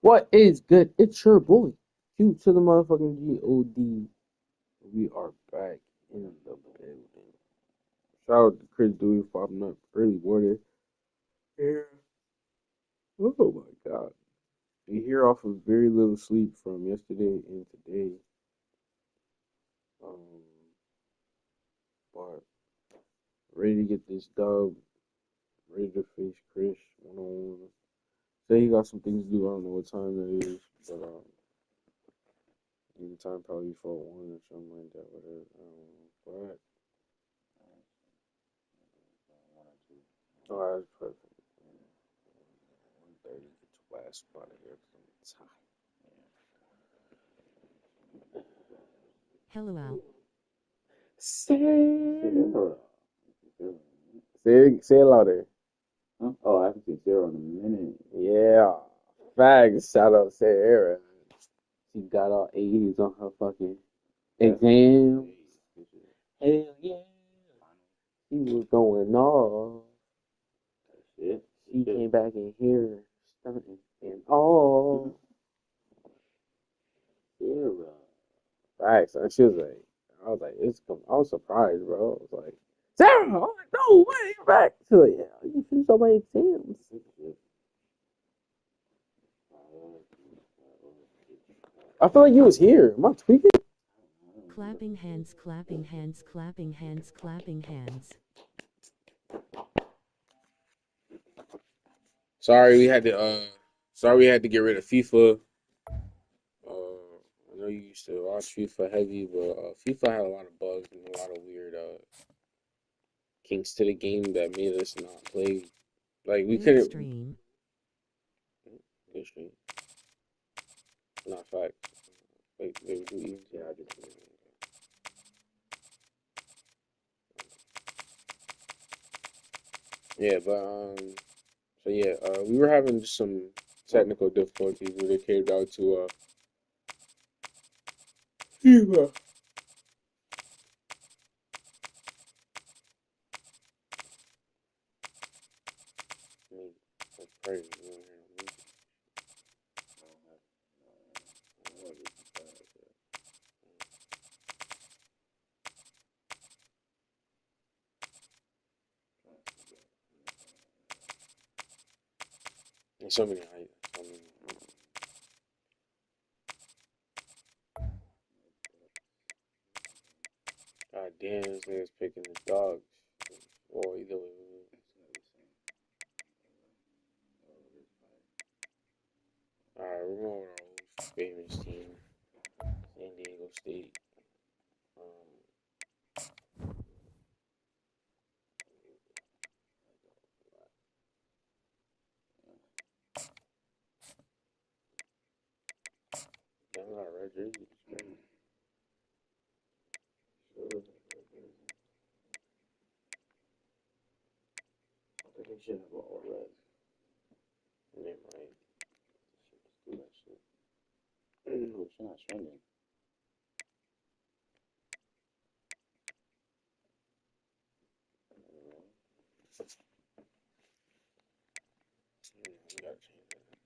What is good? It's your boy. Q to the motherfucking G-O-D. We are back in the building. Shout out to Chris Dewey popping up early morning. Yeah. Oh my god. We hear off of very little sleep from yesterday and today. Um, but ready to get this dub. Ready to face Chris one on one. Say he got some things to do. I don't know what time that is, but any time probably for one or something like that. Whatever. I don't know. But oh, that's perfect. 1:30 get your ass out of here. I'm Hello Al. tired. Say it louder. Huh? Oh, I haven't seen Sarah in a minute. Yeah. Facts. Shout out Sarah. She got all A's on her fucking exam. Hell yeah. She was going off. Shit. She came back in here stunting and all. Sarah. Facts. And she was like, I was like, I was surprised, bro. I was like, Sarah! I was like, no way, you're back. She's like, yeah, you finished all my exams. I feel like you was here. Am I tweaking? Clapping hands, clapping hands, clapping hands, clapping hands. Sorry, we had to get rid of FIFA. I know you used to watch FIFA heavy, but FIFA had a lot of bugs and a lot of weird kinks to the game that made us not play. Like we Good couldn't. stream. Good stream. Not fact. Wait, they would do even. Yeah, I do. Yeah, but so yeah, we were having just some technical difficulties when it came down to FIFA. I mean, that's crazy. You don't hear no music. There's so many heights. So many. God damn, this nigga's picking his dogs. Or either way. Alright, we're going with our old famous team, San Diego State. Um, Damn, we got a red jersey. I think they should have all red. Damn right. Let's do that shit. No, it's not trending. We gotta change that.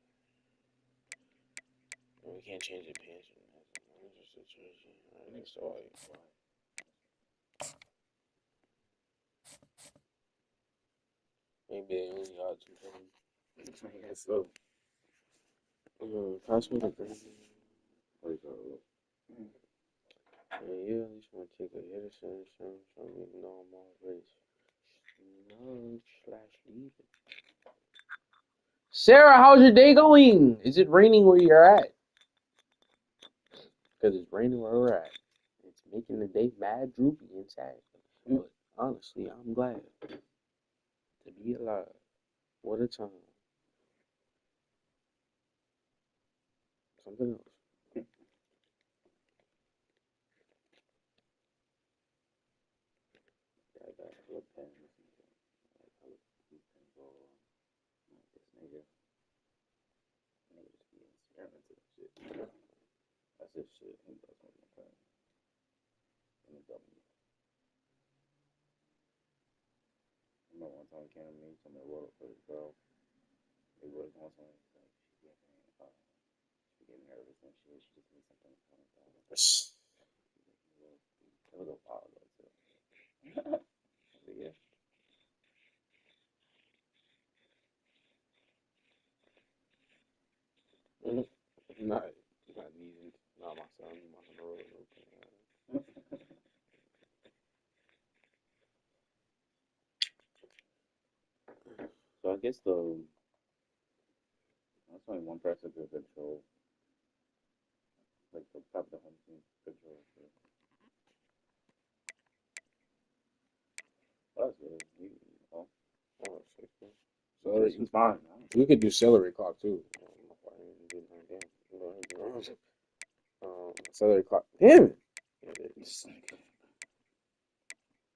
No, we can't change the pants. It's just a jersey. Alright, that's all. Maybe they only got two things. I guess so. Pass me the green. Like, Yeah, at least want to take a hit or something. So we know I'm all race. No slash leaving. Sarah, how's your day going? Is it raining where you're at? Because it's raining where we're at. It's making the day mad droopy and sad. But honestly, I'm glad to be alive. What a time. Something else. I got flip pen. Like, you can go, this nigga. Nigga just be experimenting and shit. That's his shit. He does something like that. In the W. I remember one time he came to me, told me to roll up for his girl. They was on something. Like, she gave me, and shit. She just needs something to calm it down. It was a while ago too. But yeah. Not, not needed. Not my son. My son. So I guess that's only one person could control, like the top of the home team control. So that's good. Oh, Oh, shit. so So it's fine. we could do celery clock too. Celery clock. Damn it.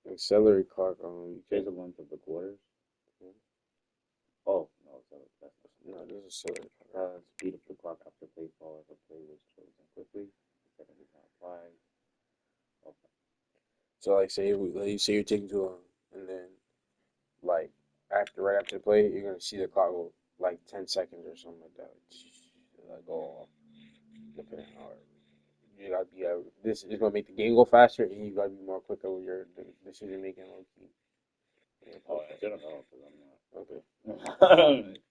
And celery clock. There's a month of the quarters. Oh no, so that's No, this is celery clock. speed up the clock after play fall if a play was chosen quickly. The second does not apply. Okay. So like, say you're taking too long, and then like right after the play, you're gonna see the clock go like 10 seconds or something like that. Like go off. Depending on how you gotta be this is gonna make the game go faster, and you gotta be more quicker with your decision making. Low key. Yeah, Oh, I don't know because I'm not. okay.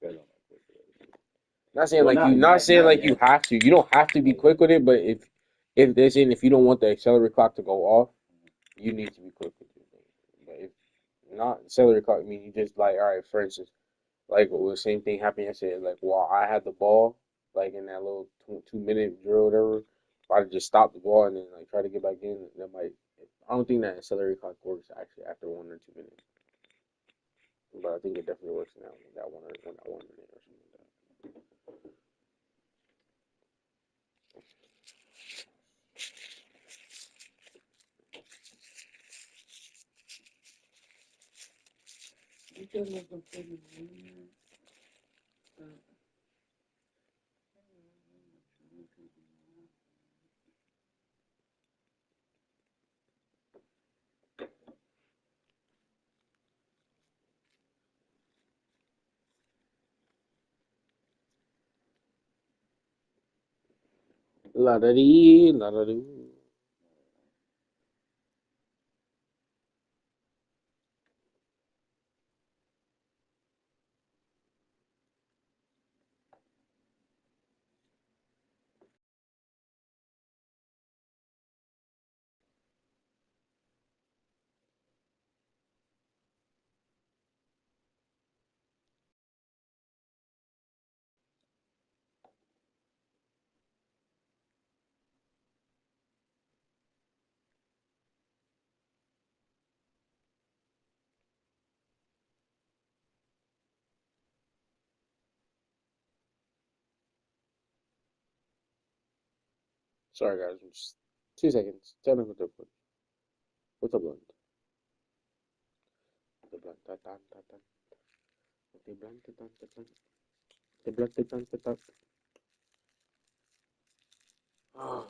Because I'm not quick. Not saying Well, like you, not saying not like you yet. have to. You don't have to be quick with it, but if they're saying if you don't want the accelerator clock to go off, you need to be quick with it. But if not accelerator clock, I mean you just like all right. For instance, like the same thing happened yesterday. Like while I had the ball, like in that little 2 minute drill, or whatever, if I just stop the ball and then like try to get back in, that might. I don't think that accelerator clock works actually after 1 or 2 minutes, but I think it definitely works in that 1 minute or something like that. La da dee, la da doo. Sorry guys, just 2 seconds. Tell me what the what's up, blunt? The blunt, da, da, da, da. The blunt, da, da, da, da. The blunt, da, da, da, da. Oh.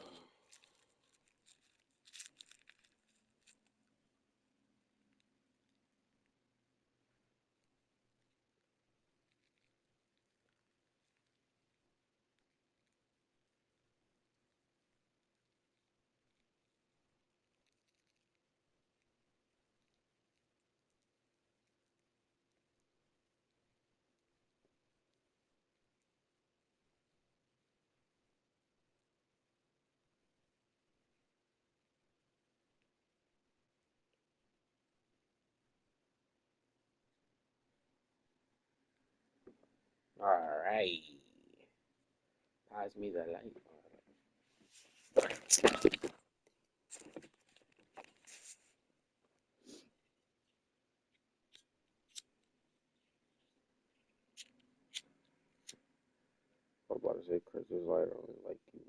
All right. Pass me the light. I'm about to say Chris is light on like you.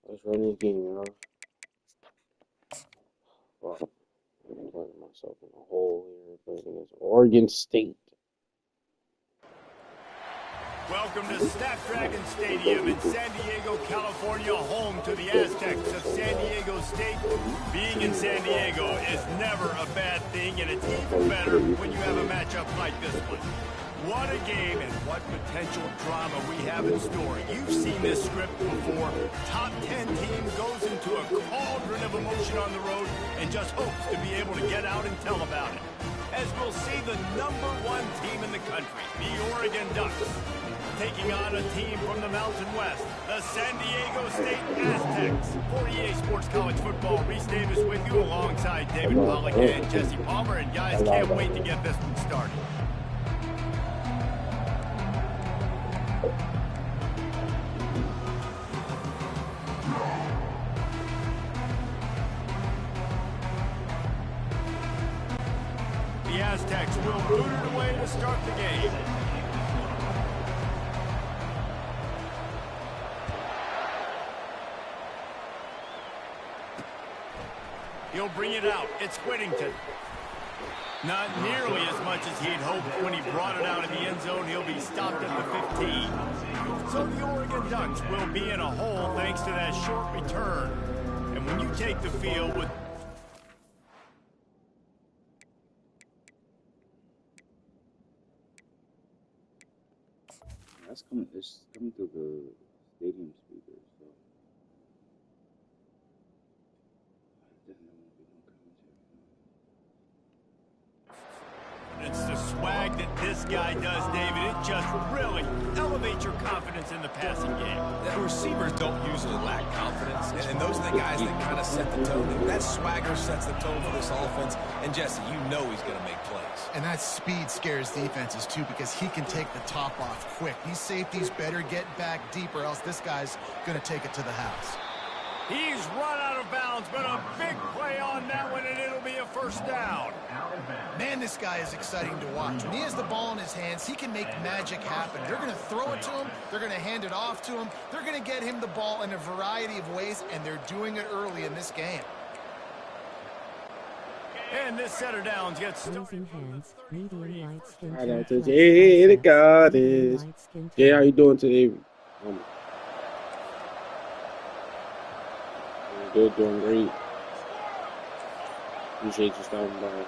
Let's run this game, you know. Fuck. I'm putting myself in a hole here. Playing against Oregon State. Welcome to Snapdragon Stadium in San Diego, California, home to the Aztecs of San Diego State. Being in San Diego is never a bad thing, and it's even better when you have a matchup like this one. What a game and what potential drama we have in store. You've seen this script before. Top 10 team goes into a cauldron of emotion on the road and just hopes to be able to get out and tell about it. As we'll see the #1 team in the country, the Oregon Ducks, taking on a team from the Mountain West, the San Diego State Aztecs. For EA Sports College Football, Reese Davis with you alongside David Pollock and Jesse Palmer. And guys, can't wait to get this one started. The Aztecs will boot it away to start the game. He'll bring it out. It's Whittington. Not nearly as much as he'd hoped when he brought it out in the end zone. He'll be stopped at the 15. So the Oregon Ducks will be in a hole thanks to that short return. And when you take the field with... That's coming. It's coming through the stadium speakers. So there won't be no commentary. It's the swag that this guy does, David. It just really elevates your confidence in the passing game. The receivers don't usually lack confidence, and those are the guys that kind of set the tone. And that swagger sets the tone for this offense. And Jesse, you know he's going to make plays. And that speed scares defenses, too, because he can take the top off quick. These safeties better get back deep, or else this guy's going to take it to the house. He's run out of bounds, but a big play on that one, and it'll be a first down. Man, this guy is exciting to watch. When he has the ball in his hands, he can make magic happen. They're going to throw it to him. They're going to hand it off to him. They're going to get him the ball in a variety of ways, and they're doing it early in this game. And this set of downs gets started. Raising hands, medium light skin Shout tone out to flex Jay the access, Goddess. light skin Jay, tone. how you doing today? Good, doing great. Appreciate you stopping by.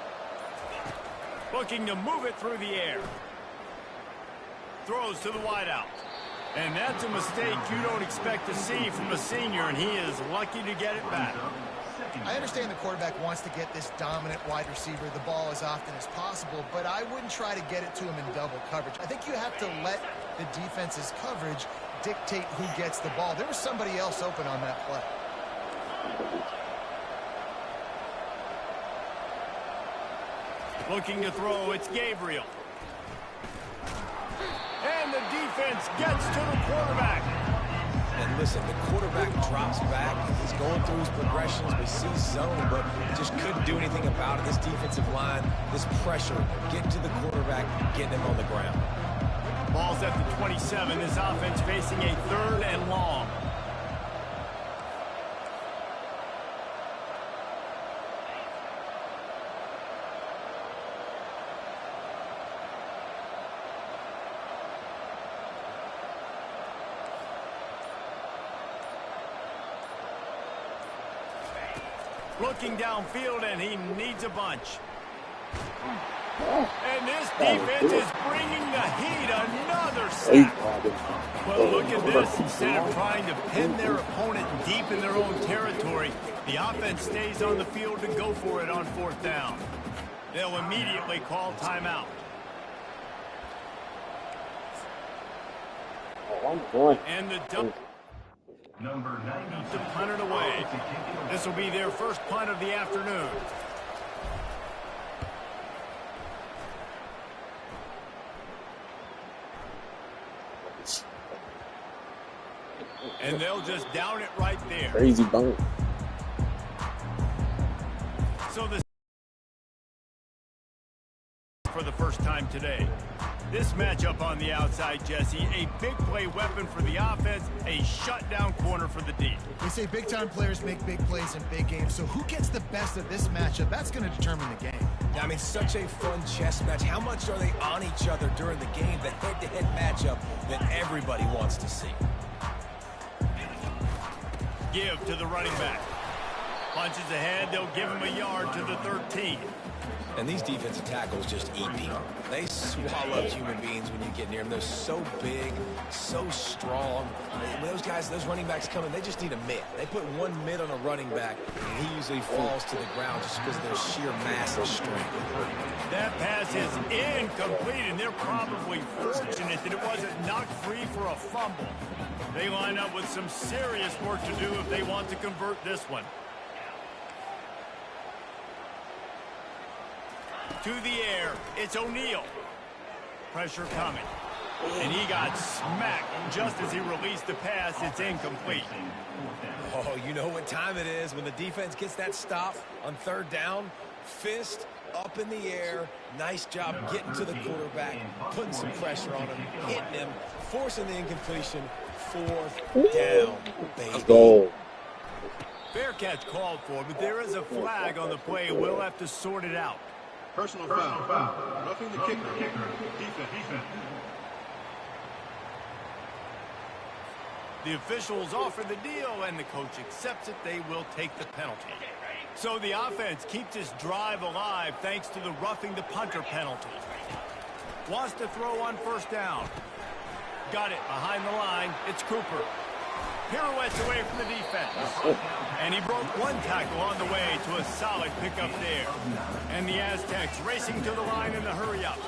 Looking to move it through the air. Throws to the wideout. And that's a mistake you don't expect to see from a senior, and he is lucky to get it back. I understand the quarterback wants to get this dominant wide receiver the ball as often as possible, but I wouldn't try to get it to him in double coverage. I think you have to let the defense's coverage dictate who gets the ball. There was somebody else open on that play. Looking to throw, it's Gabriel. And the defense gets to the quarterback. And listen, the quarterback drops back. He's going through his progressions. We see zone, but just couldn't do anything about it. This defensive line, this pressure, getting to the quarterback, getting him on the ground. Ball's at the 27. This offense facing a 3rd and long. Looking downfield, and he needs a bunch. And this defense is bringing the heat. Another sack. Well, look at this. Instead of trying to pin their opponent deep in their own territory, the offense stays on the field to go for it on 4th down. They'll immediately call timeout. And the dump. Number 9 to punt it away. This will be their first punt of the afternoon. And they'll just down it right there. Crazy bone. So this for the first time today. This matchup on the outside, Jesse, a big play weapon for the offense, a shutdown corner for the D. They say big-time players make big plays in big games, so who gets the best of this matchup? That's going to determine the game. I mean, such a fun chess match. How much are they on each other during the game? The head-to-head matchup that everybody wants to see. Give to the running back. Punches ahead, they'll give him a yard to the 13. And these defensive tackles just eat people. They swallow up human beings when you get near them. They're so big, so strong. When those guys, those running backs come in, they just need a mid. They put one mid on a running back, and he usually falls to the ground just because of their sheer mass and strength. That pass is incomplete, and they're probably fortunate that it wasn't knocked free for a fumble. They line up with some serious work to do if they want to convert this one. To the air, it's O'Neal. Pressure coming. And he got smacked just as he released the pass. It's incomplete. Oh, you know what time it is when the defense gets that stop on third down. Fist up in the air. Nice job getting to the quarterback, putting some pressure on him, hitting him, forcing the incompletion. Fourth down, baby. Let's go. Fair catch called for, but there is a flag on the play. We'll have to sort it out. Personal foul. Roughing the kicker. Defense. The officials offer the deal, and the coach accepts it. They will take the penalty. So the offense keeps this drive alive thanks to the roughing the punter penalty. Wants to throw on first down. Got it behind the line. It's Cooper. Pirouettes away from the defense. And he broke one tackle on the way to a solid pickup there. And the Aztecs racing to the line in the hurry-up.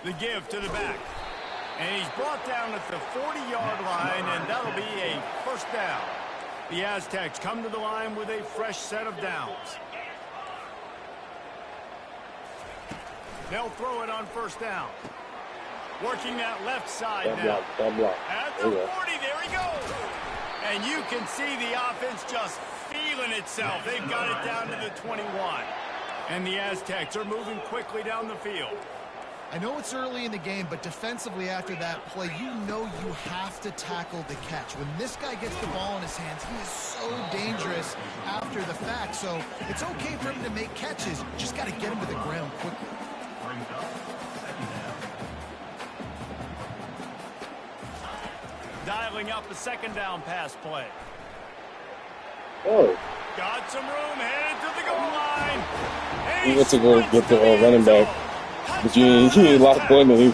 The give to the back. And he's brought down at the 40-yard line, and that'll be a first down. The Aztecs come to the line with a fresh set of downs. They'll throw it on first down. Working that left side now. At the 40, there he goes. And you can see the offense just feeling itself. They've got it down to the 21. And the Aztecs are moving quickly down the field. I know it's early in the game, but defensively after that play, you know you have to tackle the catch. When this guy gets the ball in his hands, he is so dangerous after the fact. So it's okay for him to make catches. Just got to get him to the ground quickly. Dialing up a second down pass play. Oh. Got some room, headed to the goal line. He went to go with the running back. But you ain't lost point to him.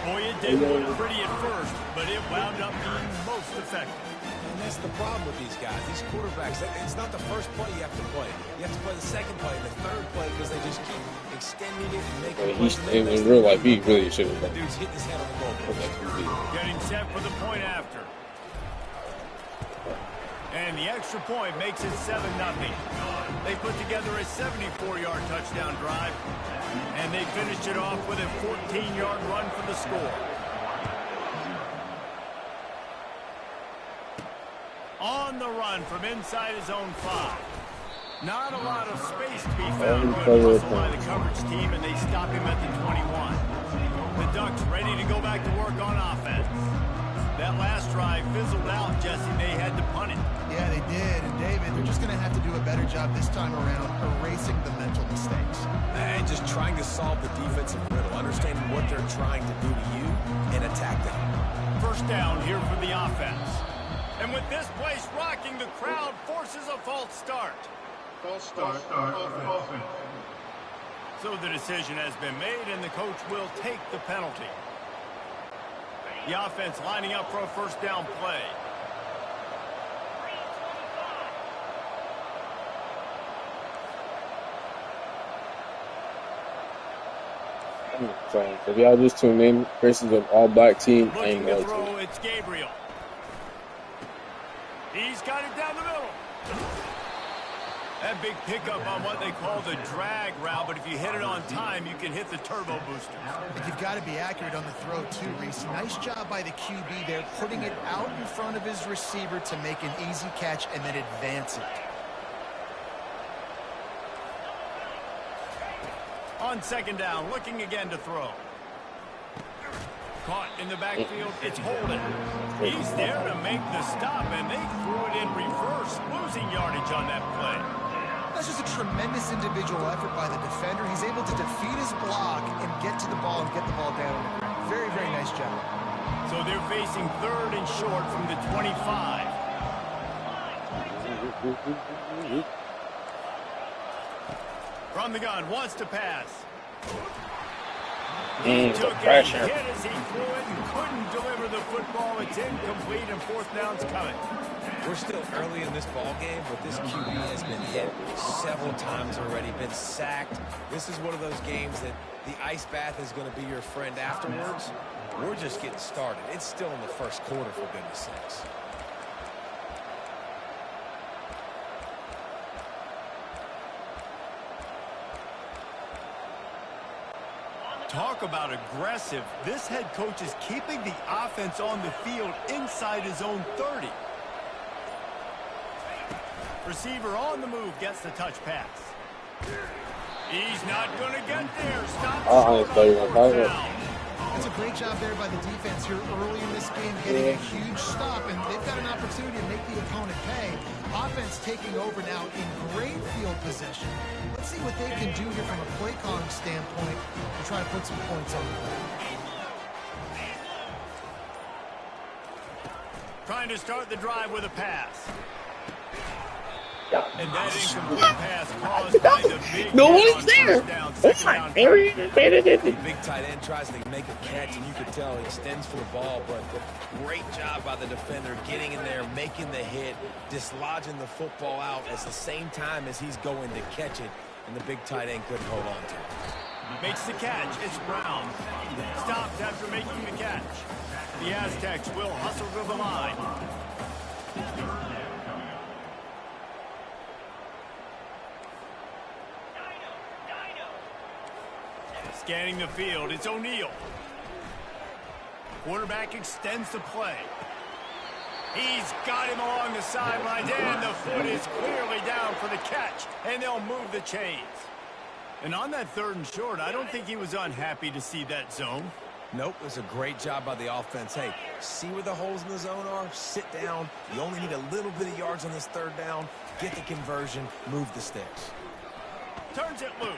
Boy, it didn't look pretty at first, but it wound up being most effective. And that's the problem with these guys. These quarterbacks, it's not the first play you have to play. You have to play the second play, the third play, because they just keep extending it and making plays. In real life, he really should have done. Dude's hitting his head on the goal. Getting set for the point after. And the extra point makes it 7-0. They put together a 74-yard touchdown drive, and they finished it off with a 14-yard run for the score. On the run from inside his own 5. Not a lot of space to be found by the coverage team, and they stop him at the 21. The Ducks ready to go back to work on offense. That last drive fizzled out, Jesse. They had to punt it. Yeah, they did. And David, they're just going to have to do a better job this time around erasing the mental mistakes. And just trying to solve the defensive riddle, understanding what they're trying to do to you and attack them. First down here for the offense. And with this place rocking, the crowd forces a false start. False start. Offense. So the decision has been made, and the coach will take the penalty. The offense lining up for a first down play. So if y'all just tune in, Chris is an all-black team. I ain't Looking to going throw, it's Gabriel. He's got it down the middle. That big pickup on what they call the drag route, but if you hit it on time, you can hit the turbo booster. But you've got to be accurate on the throw too, Reese. Nice job by the QB there, putting it out in front of his receiver to make an easy catch and then advance it. On second down, looking again to throw. Caught in the backfield, it's Holden. He's there to make the stop, and they threw it in reverse, losing yardage on that play. That's just a tremendous individual effort by the defender. He's able to defeat his block and get to the ball and get the ball down on the ground. Very, very nice job. So they're facing 3rd and short from the 25. From the gun, wants to pass. He took a hit as he threw it and couldn't deliver the football. It's incomplete and 4th down's coming. We're still early in this ball game, but this QB has been hit several times already, been sacked. This is one of those games that the ice bath is going to be your friend afterwards. We're just getting started. It's still in the first quarter, for goodness sakes. Talk about aggressive. This head coach is keeping the offense on the field inside his own 30. Receiver on the move gets the touch pass. He's not going to get there. Stop short on 4th down. That's a great job there by the defense here early in this game, getting a huge stop, and they've got an opportunity to make the opponent pay. Offense taking over now in great field position. Let's see what they can do here from a play calling standpoint to try to put some points on the board. Trying to start the drive with a pass. And that incomplete pass caused by the big No hit one's on there. 1st down, Oh 2nd my, down. The big tight end tries to make a catch, and you could tell he extends for the ball, but great job by the defender getting in there, making the hit, dislodging the football out at the same time as he's going to catch it, and the big tight end couldn't hold on to it. Makes the catch. It's Brown. Stopped after making the catch. The Aztecs will hustle to the line. Scanning the field, it's O'Neal. Quarterback extends the play. He's got him along the sidelines, and the foot is clearly down for the catch, and they'll move the chains. And on that 3rd and short, I don't think he was unhappy to see that zone. Nope, it was a great job by the offense. Hey, see where the holes in the zone are? Sit down. You only need a little bit of yards on this 3rd down. Get the conversion. Move the sticks. Turns it loose.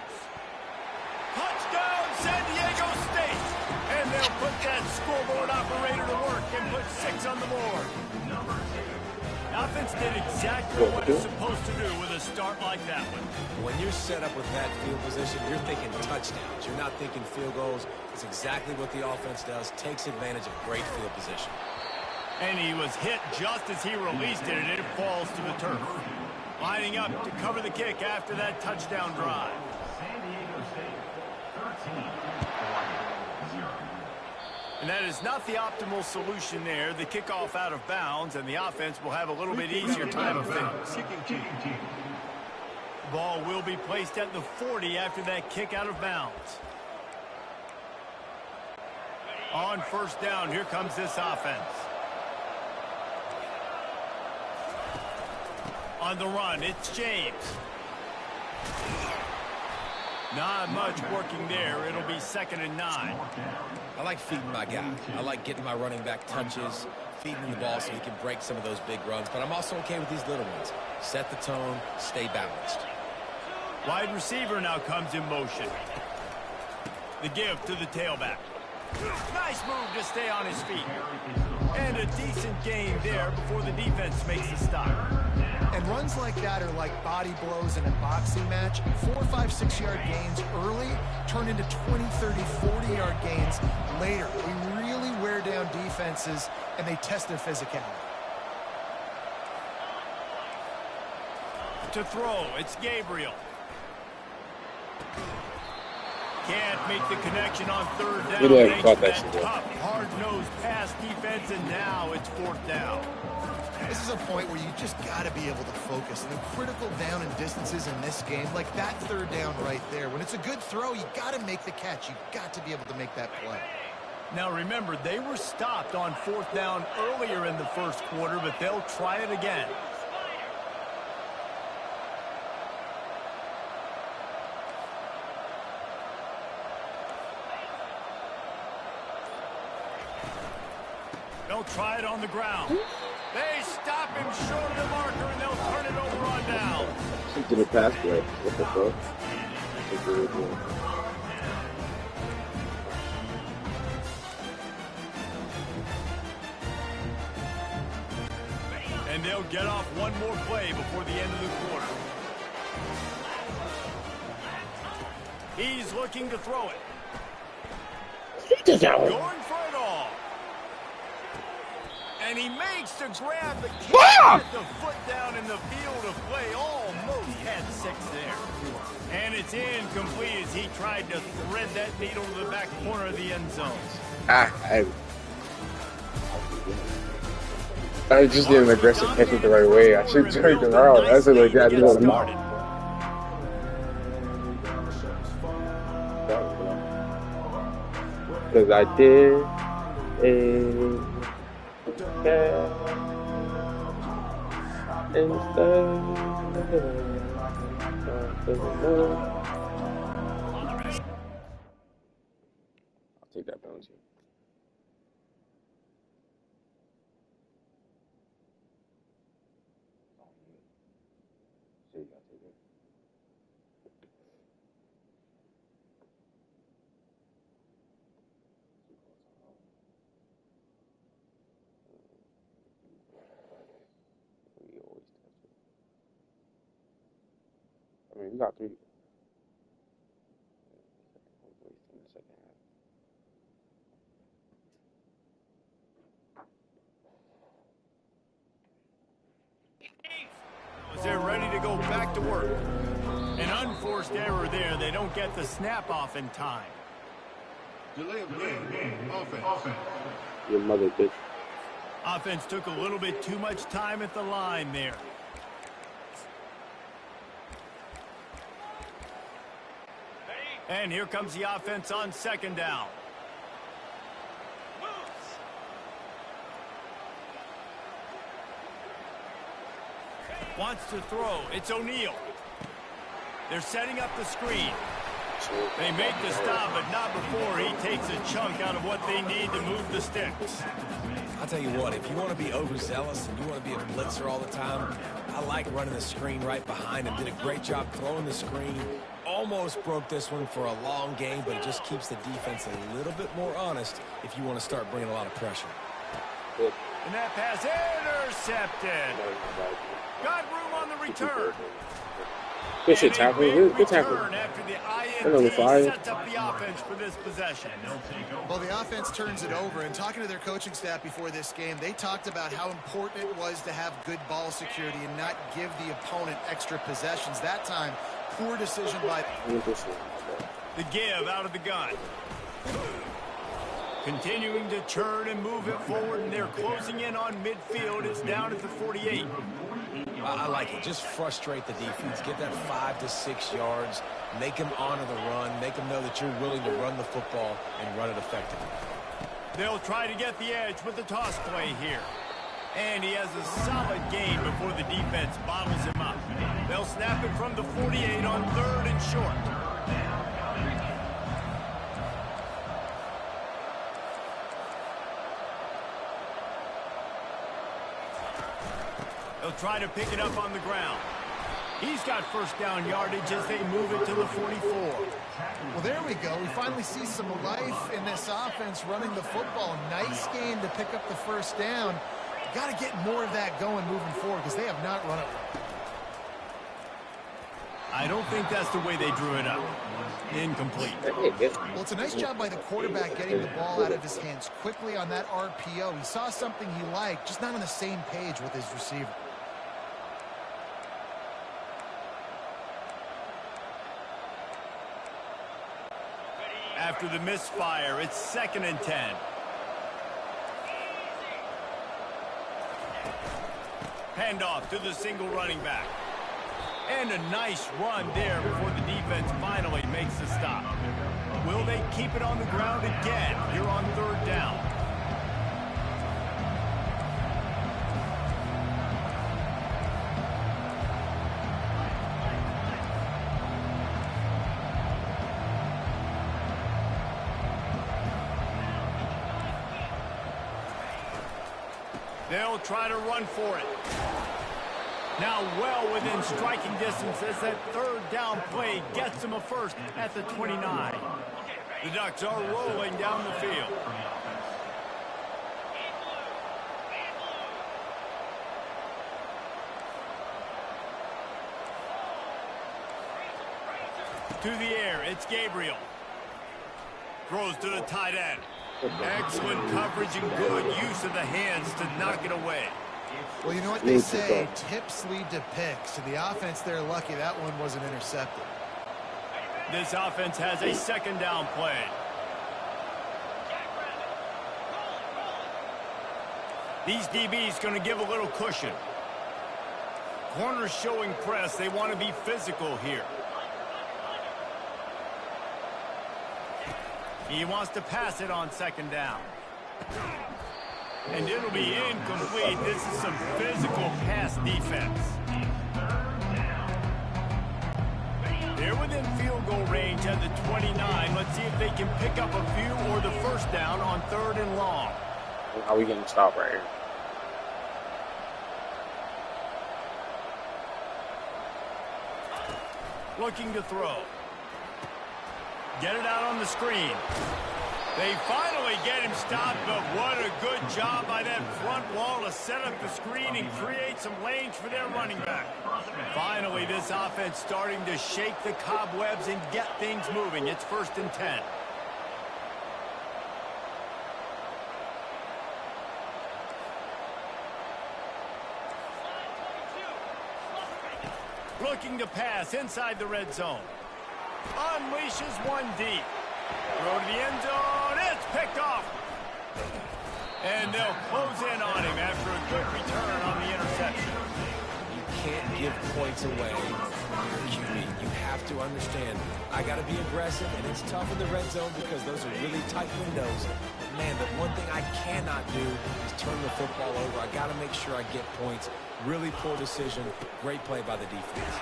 Touchdown, San Diego State! And they'll put that scoreboard operator to work and put 6 on the board. Offense did exactly what it's supposed to do with a start like that one. When you're set up with that field position, you're thinking touchdowns. You're not thinking field goals. It's exactly what the offense does. Takes advantage of great field position. And he was hit just as he released it, and it falls to the turf. Lining up to cover the kick after that touchdown drive. And that is not the optimal solution there. The kickoff out of bounds, and the offense will have a little bit easier time of things. Ball will be placed at the 40 after that kick out of bounds. On 1st down, here comes this offense. On the run, it's James. Not much working there. It'll be 2nd and 9. I like feeding my guy. I like getting my running back touches, feeding the ball so he can break some of those big runs. But I'm also okay with these little ones. Set the tone, stay balanced. Wide receiver now comes in motion. The give to the tailback. Nice move to stay on his feet. And a decent gain there before the defense makes the stop. And runs like that are like body blows in a boxing match. 4, 5, 6-yard gains early turn into 20, 30, 40-yard gains later. We really wear down defenses, and they test their physicality. To throw, it's Gabriel. Can't make the connection on 3rd down. Thanks to that tough, hard-nosed pass defense, and now it's 4th down. This is a point where you just got to be able to focus. And the critical down and distances in this game, like that 3rd down right there. When it's a good throw, you got to make the catch. You got to be able to make that play. Now remember, they were stopped on 4th down earlier in the 1st quarter, but they'll try it again. They'll try it on the ground. They stop him short of the marker, and they'll turn it over on down. She did a pass play. What the fuck? And they'll get off one more play before the end of the quarter. He's looking to throw it. Going for it all. And he makes the grab, but can't get the foot down in the field of play. Almost had 6 there. And it's incomplete as he tried to thread that needle to the back corner of the end zone. I just did an aggressive catch it the right way. I should turn it around. That's like that. Because I did I'll take that penalty. I mean, we got 3. They're ready to go back to work. An unforced error there. They don't get the snap off in time. Delay of game. Offense. Your mother, bitch. Offense took a little bit too much time at the line there. And here comes the offense on 2nd down. Wants to throw. It's O'Neal. They're setting up the screen. They make the stop, but not before he takes a chunk out of what they need to move the sticks. I'll tell you what, if you want to be overzealous and you want to be a blitzer all the time, I like running the screen right behind him. Did a great job throwing the screen. Almost broke this one for a long game, but it just keeps the defense a little bit more honest if you want to start bringing a lot of pressure. And that pass intercepted. Got room on the return. Good shit, tackle. Good tackle. After the Number 5. sets up the offense for this possession. Well, the offense turns it over, and talking to their coaching staff before this game, they talked about how important it was to have good ball security and not give the opponent extra possessions. That time, poor decision by the give out of the gun. Continuing to churn and move it forward, and they're closing in on midfield. It's down at the 48. I like it. Just frustrate the defense. Get that 5 to 6 yards. Make them honor the run. Make them know that you're willing to run the football and run it effectively. They'll try to get the edge with the toss play here. And he has a solid gain before the defense bottles him up. They'll snap it from the 48 on 3rd and short. They'll try to pick it up on the ground. He's got 1st down yardage as they move it to the 44. Well, there we go. We finally see some life in this offense running the football. Nice game to pick up the 1st down. Got to get more of that going moving forward because they have not run it well. I don't think that's the way they drew it up. Incomplete. Well, it's a nice job by the quarterback getting the ball out of his hands quickly on that RPO. He saw something he liked, just not on the same page with his receiver. After the misfire, it's 2nd and 10. Handoff to the single running back. And a nice run there before the defense finally makes the stop. Will they keep it on the ground again here on 3rd down? They'll try to run for it. Now well within striking distance as that third down play gets them a first at the 29. The Ducks are rolling down the field. To the air, it's Gabriel. Throws to the tight end. Excellent coverage and good use of the hands to knock it away. Well, you know what they say, tips lead to picks. So the offense, they're lucky that one wasn't intercepted. This offense has a second down play. These DBs going to give a little cushion. Corners showing press. They want to be physical here. He wants to pass it on second down. And it'll be incomplete. This is some physical pass defense. They're within field goal range at the 29. Let's see if they can pick up a few or the first down on 3rd and long. How are we going to stop right here? Looking to throw. Get it out on the screen. They finally get him stopped, but what a good job by that front wall to set up the screen and create some lanes for their running back. Finally, this offense starting to shake the cobwebs and get things moving. It's 1st and 10. Looking to pass inside the red zone. Unleashes one deep. Throw to the end zone. It's picked off. And they'll close in on him after a good return on the interception. You can't give points away when you're QB. You have to understand, I got to be aggressive, and it's tough in the red zone because those are really tight windows. But man, the one thing I cannot do is turn the football over. I got to make sure I get points. Really poor decision. Great play by the defense.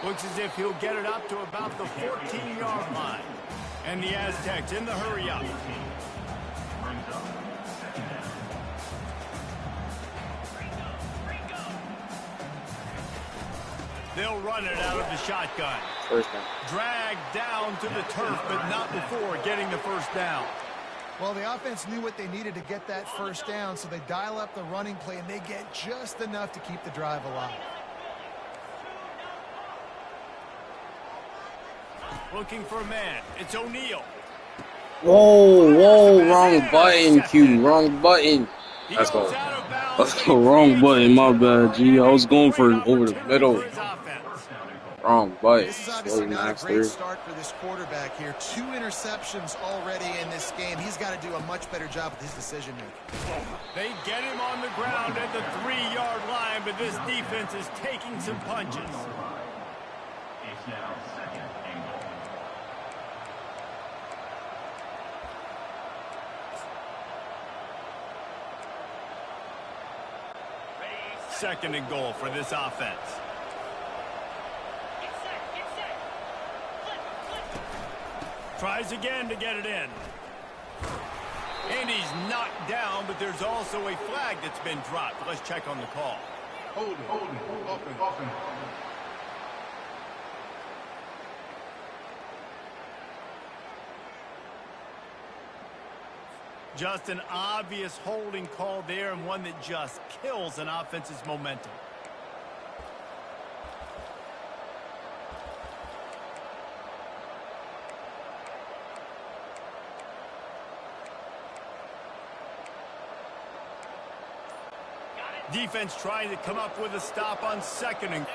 Looks as if he'll get it up to about the 14-yard line. And the Aztecs in the hurry up. They'll run it out of the shotgun. First down. Dragged down to the turf, but not before getting the first down. Well, the offense knew what they needed to get that first down, so they dial up the running play, and they get just enough to keep the drive alive. Looking for a man. It's O'Neal. Whoa, wrong button, Q. Wrong button. Let's go. Wrong button, my bad, G. I was going for over the middle. Wrong button. This is obviously not a great start for this quarterback here. 2 interceptions already in this game. He's got to do a much better job with his decision-making. They get him on the ground at the 3-yard line, but this defense is taking some punches. It's now 2nd and goal. Second and goal for this offense. Tries again to get it in. And he's knocked down, but there's also a flag that's been dropped. Let's check on the call. Holding, offense. Just an obvious holding call there, and one that just kills an offense's momentum. Defense trying to come up with a stop on second and...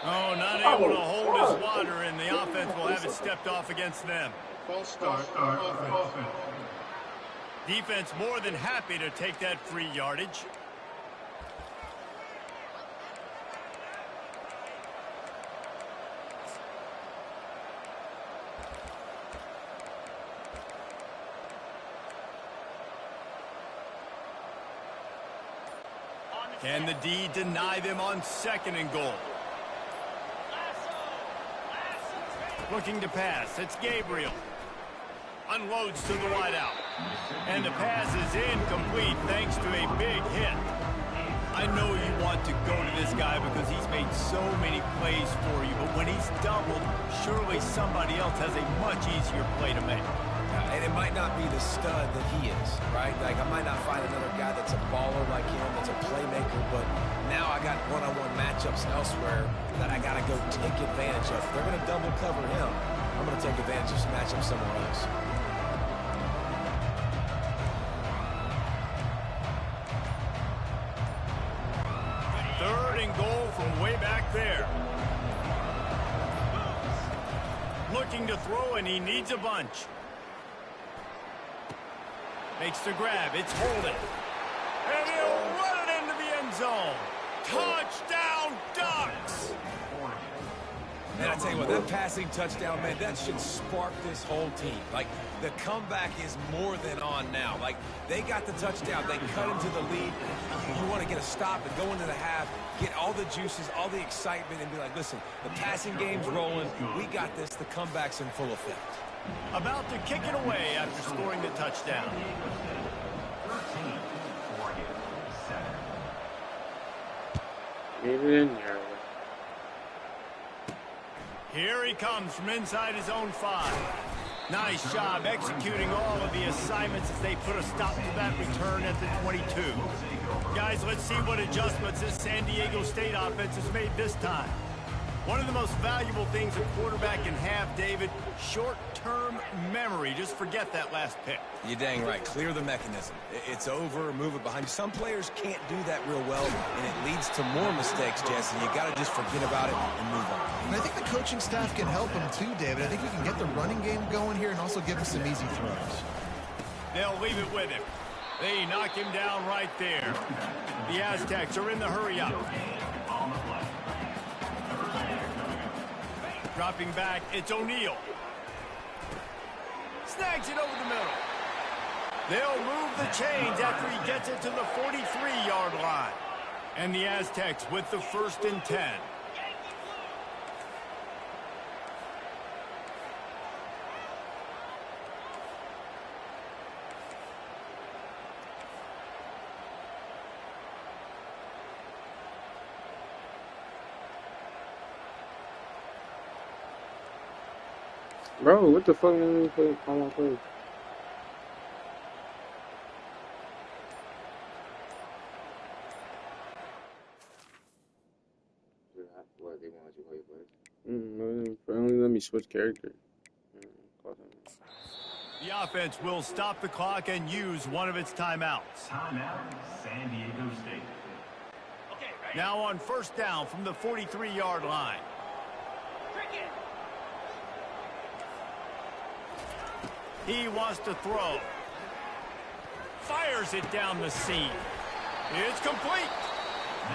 Oh, not able to hold his water, and the offense will have it stepped off against them. False start, offense. Defense more than happy to take that free yardage. Can the D deny them on second and goal? Looking to pass. It's Gabriel. Unloads to the wideout. And the pass is incomplete thanks to a big hit. I know you want to go to this guy because he's made so many plays for you, but when he's doubled, surely somebody else has a much easier play to make. And it might not be the stud that he is, right? Like, I might not find another guy that's a baller like him, that's a playmaker, but now I got one-on-one matchups elsewhere that I got to go take advantage of. If they're going to double cover him, I'm going to take advantage of some matchups somewhere else. Third and goal from way back there. Looking to throw, and he needs a bunch. Makes the grab. It's holding. And he'll run it into the end zone. Touchdown, Ducks! And I tell you what, that passing touchdown, man, that should spark this whole team. Like, the comeback is more than on now. Like, they got the touchdown. They cut into the lead. You want to get a stop and go into the half, get all the juices, all the excitement, and be like, listen, the passing game's rolling. We got this. The comeback's in full effect. About to kick it away after scoring the touchdown. Get it in there. Here he comes from inside his own 5. Nice job executing all of the assignments as they put a stop to that return at the 22. Guys, let's see what adjustments this San Diego State offense has made this time. One of the most valuable things a quarterback can have, David, short-term memory. Just forget that last pick. You're dang right. Clear the mechanism. It's over, move it behind you. Some players can't do that real well, and it leads to more mistakes, Jesse. You got to just forget about it and move on. And I think the coaching staff can help him too, David. I think he can get the running game going here and also give him some easy throws. They'll leave it with him. They knock him down right there. The Aztecs are in the hurry-up. Dropping back, it's O'Neal. Snags it over the middle. They'll move the chains after he gets it to the 43-yard line. And the Aztecs with the 1st and 10. Bro, what the fuck did we play on my play? What, they want you to play? Only let me switch character. The offense will stop the clock and use one of its timeouts. Timeout, San Diego State. Now on 1st down from the 43-yard line. He wants to throw. Fires it down the seam. It's complete.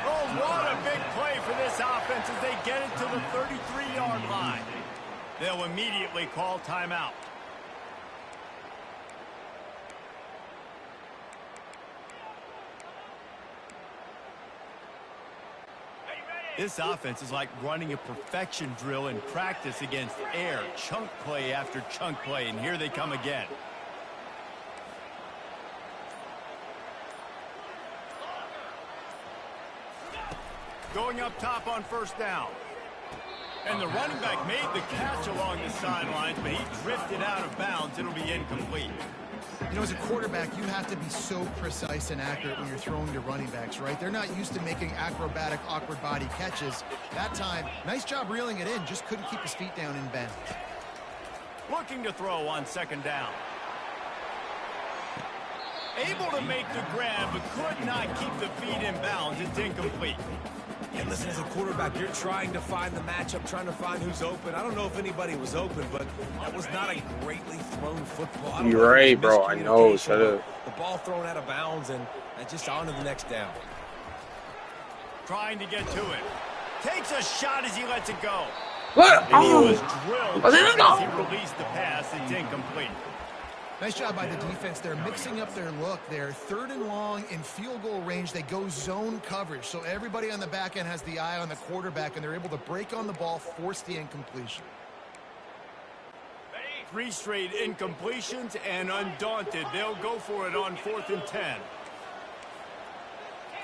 Oh, what a big play for this offense as they get it to the 33-yard line. They'll immediately call timeout. This offense is like running a perfection drill in practice against air, chunk play after chunk play, and here they come again. Going up top on 1st down. And the running back made the catch along the sidelines, but he drifted out of bounds. It'll be incomplete. You know, as a quarterback, you have to be so precise and accurate when you're throwing to running backs, right? They're not used to making acrobatic, awkward body catches. That time, nice job reeling it in, just couldn't keep his feet down in bounds. Looking to throw on 2nd down. Able to make the grab, but could not keep the feet in bounds. It's incomplete. And listen, as a quarterback, you're trying to find the matchup, trying to find who's open. I don't know if anybody was open, but that was not a greatly thrown football. You're right, bro. I know. Shut up. The ball thrown out of bounds, and just on to the next down. Trying to get to it. Takes a shot as he lets it go. What? And he was drilled as he released the pass. It's incomplete. Nice job by the defense. They're mixing up their look. They're 3rd and long in field goal range. They go zone coverage. So everybody on the back end has the eye on the quarterback, and they're able to break on the ball, force the incompletion. 3 straight incompletions, and undaunted, they'll go for it on 4th and 10.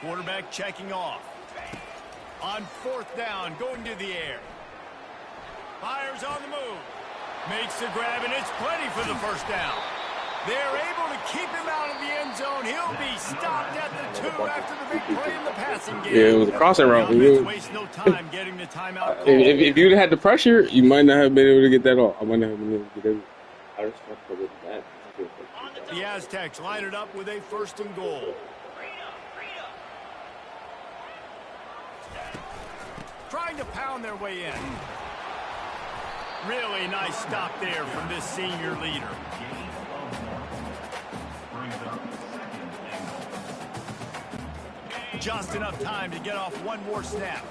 Quarterback checking off. On 4th down, going to the air. Fires on the move. Makes the grab, and it's plenty for the first down. They're able to keep him out of the end zone. He'll be stopped at the 2 after the big play in the passing game. Yeah, it was a crossing route. Waste no time getting the timeout call. If you'd had the pressure, you might not have been able to get that off. I might not have been able to get that. I respect for that. The Aztecs line it up with a 1st and goal. Trying to pound their way in. Really nice stop there from this senior leader. Just enough time to get off one more snap.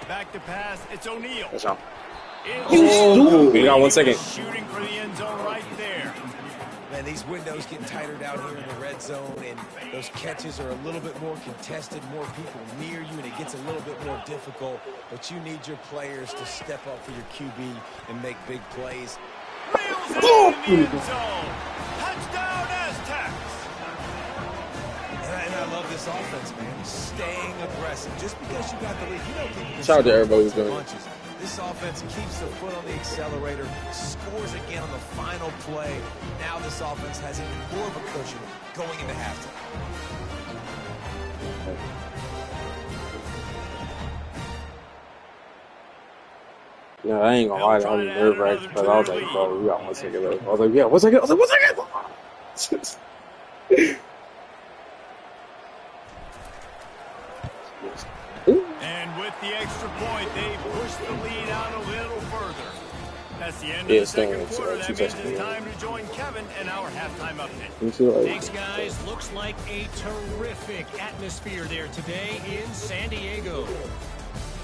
Back to pass. It's O'Neal. That's all. Oh, we got 1 second. Shooting for the end zone right there. Man, these windows get tighter down here in the red zone, and those catches are a little bit more contested, more people near you, and it gets a little bit more difficult. But you need your players to step up for your QB and make big plays. Reels it in the end zone. Touchdown, Aztecs. And I love this offense, man. Staying aggressive. Just because you got the lead, you know people can Shout out to score everybody who's bunches of doing it. punches. This offense keeps the foot on the accelerator, scores again on the final play. Now this offense has even more of a cushion going into halftime. Yeah, I ain't gonna lie, I was nerve-wracked because I was like, bro, we got 1 second left. I was like, yeah, 1 second. I was like, 1 second. And with the extra point, they push the lead out a little further. That's the end Yeah, of the second it's quarter. That 2 means seconds. it's time to join Kevin and our halftime update. Thanks, guys. Looks like a terrific atmosphere there today in San Diego.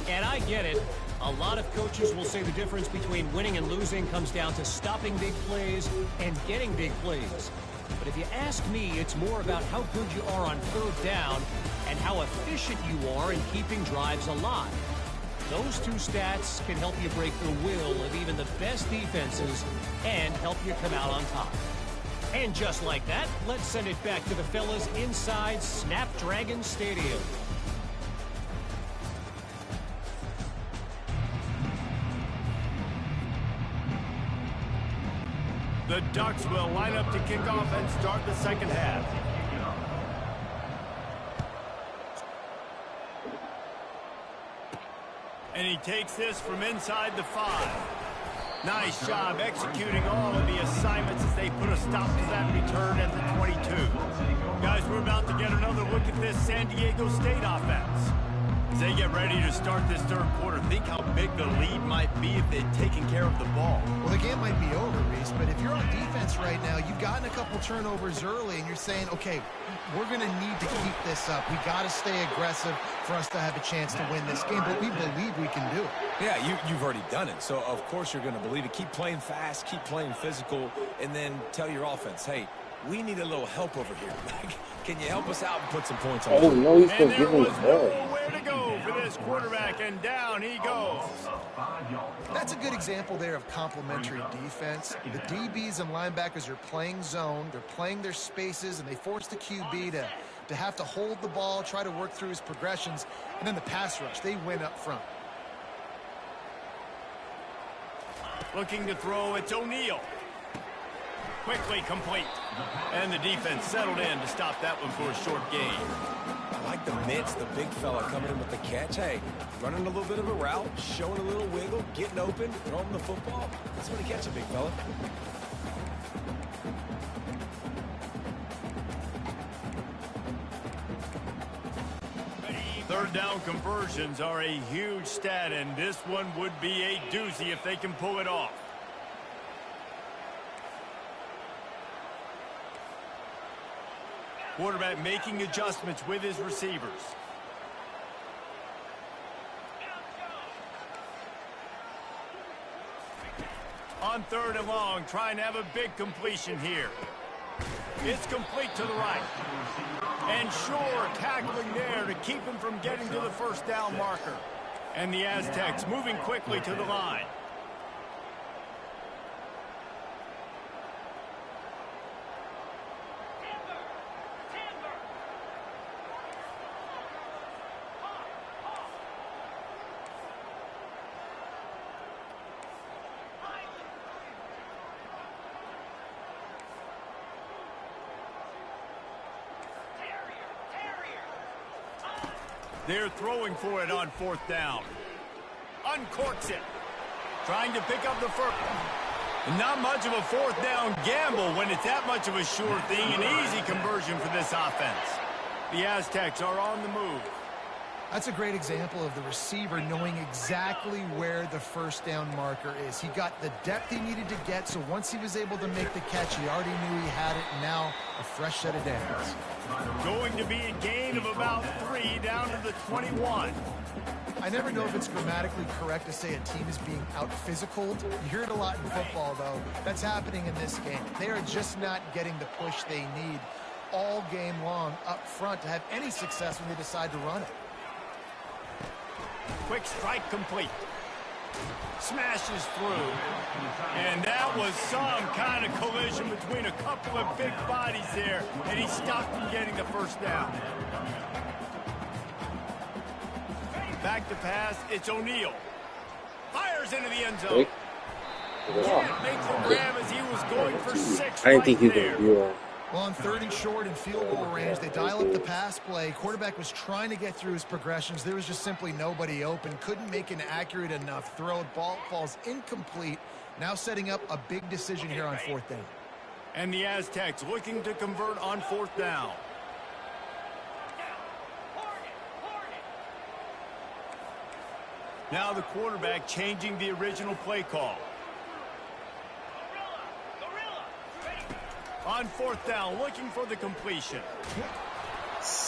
And I get it. A lot of coaches will say the difference between winning and losing comes down to stopping big plays and getting big plays. But if you ask me, it's more about how good you are on 3rd down and how efficient you are in keeping drives alive. Those 2 stats can help you break the will of even the best defenses and help you come out on top. And just like that, let's send it back to the fellas inside Snapdragon Stadium. The Ducks will line up to kick off and start the second half. And he takes this from inside the 5. Nice job executing all of the assignments as they put a stop to that return at the 22. Guys, we're about to get another look at this San Diego State offense. As they get ready to start this 3rd quarter, think how big the lead might be if they'd taken care of the ball. Well, the game might be over, Reese, but if you're on defense right now, you've gotten a couple turnovers early, and you're saying, okay, we're going to need to keep this up. We got to stay aggressive for us to have a chance to win this game, but we believe we can do it. Yeah, you've already done it, so of course you're going to believe it. Keep playing fast, keep playing physical, and then tell your offense, hey, we need a little help over here. Can you help us out and put some points on the Oh, board? no, he's And still there giving was the ball. nowhere to go for this quarterback, and down he goes. That's a good example there of complementary defense. The DBs and linebackers are playing zone, they're playing their spaces, and they force the QB to have to hold the ball, try to work through his progressions, and then the pass rush, they win up front. Looking to throw, it's O'Neal. Quickly complete. And the defense settled in to stop that one for a short gain. I like the mitts, the big fella coming in with the catch. Hey, running a little bit of a route, showing a little wiggle, getting open, throwing the football. That's when he catch a big fella. Third down conversions are a huge stat, and this one would be a doozy if they can pull it off. Quarterback making adjustments with his receivers. On 3rd and long, trying to have a big completion here. It's complete to the right. And Shore tackling there to keep him from getting to the first down marker. And the Aztecs moving quickly to the line. They're throwing for it on 4th down. Uncorks it. Trying to pick up the first. Not much of a 4th down gamble when it's that much of a sure thing. An easy conversion for this offense. The Aztecs are on the move. That's a great example of the receiver knowing exactly where the first down marker is. He got the depth he needed to get, so once he was able to make the catch, he already knew he had it, and now a fresh set of downs. Going to be a gain of about 3 down to the 21. I never know if it's grammatically correct to say a team is being out-physicaled. You hear it a lot in football, though. That's happening in this game. They are just not getting the push they need all game long up front to have any success when they decide to run it. Quick strike complete. Smashes through. And that was some kind of collision between a couple of big bodies there, and he stopped from getting the first down. Back to pass, it's O'Neal. Fires into the end zone. Can't make the grab as he was going for 6 I didn't think he was right going to do that. Well, on 3rd and short and field goal range, they dial up the pass play. Quarterback was trying to get through his progressions. There was just simply nobody open. Couldn't make an accurate enough throw. Ball falls incomplete. Now setting up a big decision here on 4th down. And the Aztecs looking to convert on 4th down. Now the quarterback changing the original play call. On 4th down, looking for the completion.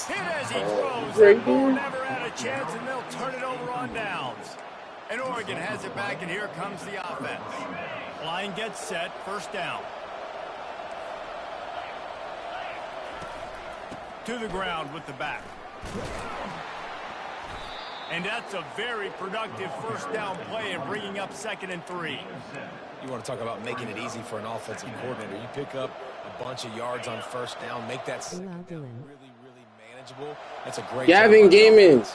Hit as he throws. That ball never had a chance, and they'll turn it over on downs. And Oregon has it back, and here comes the offense. Line gets set, 1st down. To the ground with the back. And that's a very productive 1st down play and bringing up 2nd and 3. You want to talk about making it easy for an offensive coordinator. You pick up a bunch of yards on 1st down, make that really manageable. That's a great Gavin Gamins.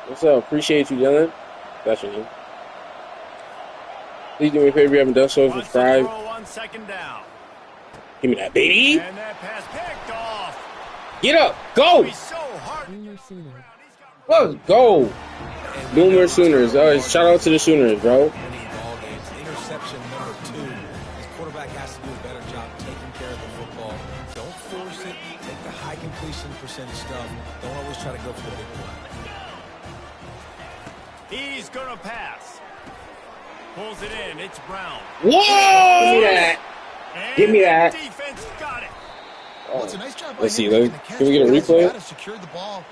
What's up? Appreciate you, Dylan. That's your name. Please do me a favor if you haven't done so. Subscribe. On 2nd down. Give me that, baby. And that pass picked off. Get up. Go. Let's go. Boomer Sooners. Shout out to the Sooners, bro. Interception number 2. This quarterback has to do a better job taking care of the football. Don't force it. Take the high completion percentage stuff. Don't always try to go for the big play. He's going to pass. Pulls it in. It's Brown. Whoa! Give me that. Give me that. Defense got it. Well, it's a nice job by Let's see. him. Can we get a replay? You got to secure the ball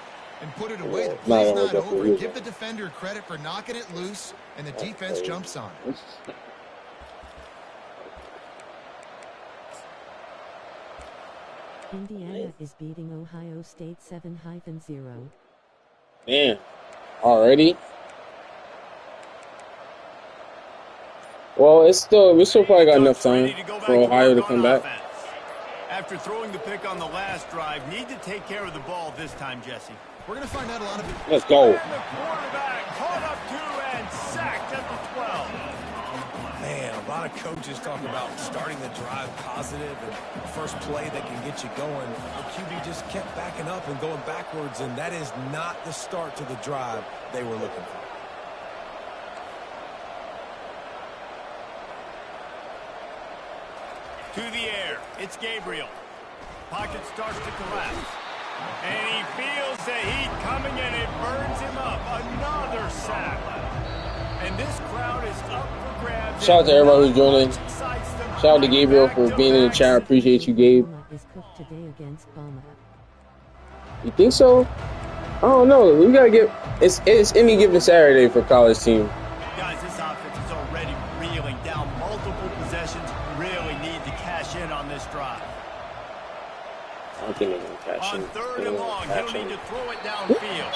and put it away. The play's not over. Give the defender credit for knocking it loose, and the defense jumps on it. Indiana is beating Ohio State 7-0. Man, already? Well, we still probably got enough time for Ohio to come back. After throwing the pick on the last drive, need to take care of the ball this time, Jesse. We're going to find out a lot of it. Let's go. And the quarterback caught up to and sacked at the 12. Man, a lot of coaches talk about starting the drive positive and first play that can get you going. The QB just kept backing up and going backwards, and that is not the start to the drive they were looking for. To the air, it's Gabriel. Pocket starts to collapse. And he feels the heat coming and it burns him up. Another sack. And this crowd is up for grabs. Shout out to everybody who's joining. Shout out to Gabriel for being in the chat. Appreciate you, Gabe. Is cooked today against Bama. You think so? I don't know. We gotta get. It's any given Saturday for college team. Guys, this offense is already reeling down multiple possessions. Really need to cash in on this drive. I don't think they're going to catch On him. third and long, he'll need to throw it downfield.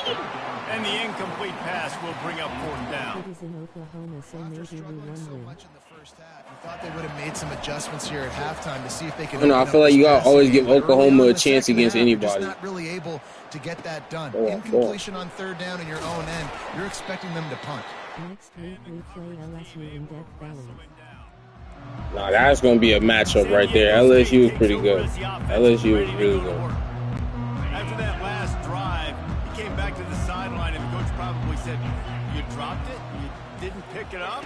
And the incomplete pass will bring up fourth down. It is in Oklahoma, so maybe we won. You thought they would have made some adjustments here at halftime to see if they could. I feel like you got to always give Oklahoma a chance against anybody. Just not really able to get that done. Incompletion on third down in your own end. You're expecting them to punt. Next week we play LSU in Death Valley. Nah, that's going to be a matchup right there. LSU is pretty good. LSU is really good. After that last drive, he came back to the sideline, and the coach probably said, "You dropped it? You didn't pick it up?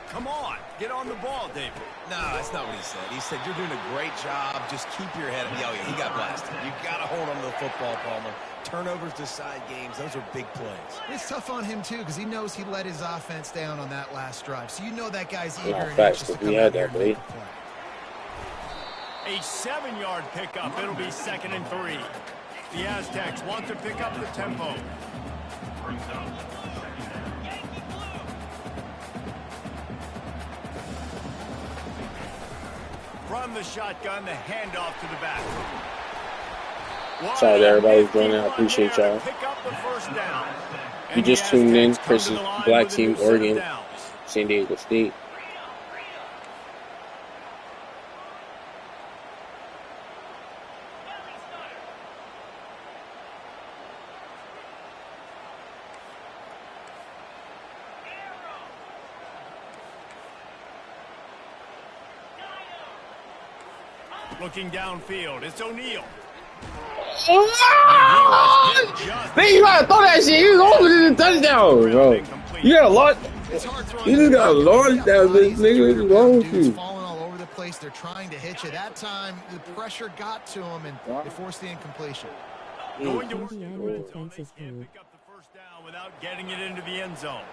Come on, get on the ball, David." No, that's not what he said. He said, "You're doing a great job. Just keep your head up." Yeah, he got blasted. You got to hold on to the football, Palmer. Turnovers decide games. Those are big plays. It's tough on him, too, because he knows he let his offense down on that last drive. So you know that guy's eager and anxious to come out here and make a play. A 7-yard pickup. It'll be 2nd and 3. The Aztecs want to pick up the tempo. From the shotgun, the handoff to the back. Shout out to everybody who's joining. I appreciate y'all. You just tuned in. Chris's Black Team, Oregon, San Diego State. Looking downfield, it's O'Neal. Man, you gotta throw that shit. He was over to the touchdown, bro. You gotta launch. You just gotta launch that bitch, nigga. What's wrong with you? Falling all over the place. They're trying to hit you. That time, the pressure got to him, and they forced the incompletion. Going to Indiana defense is good. pick up the first down without getting it into the end zone.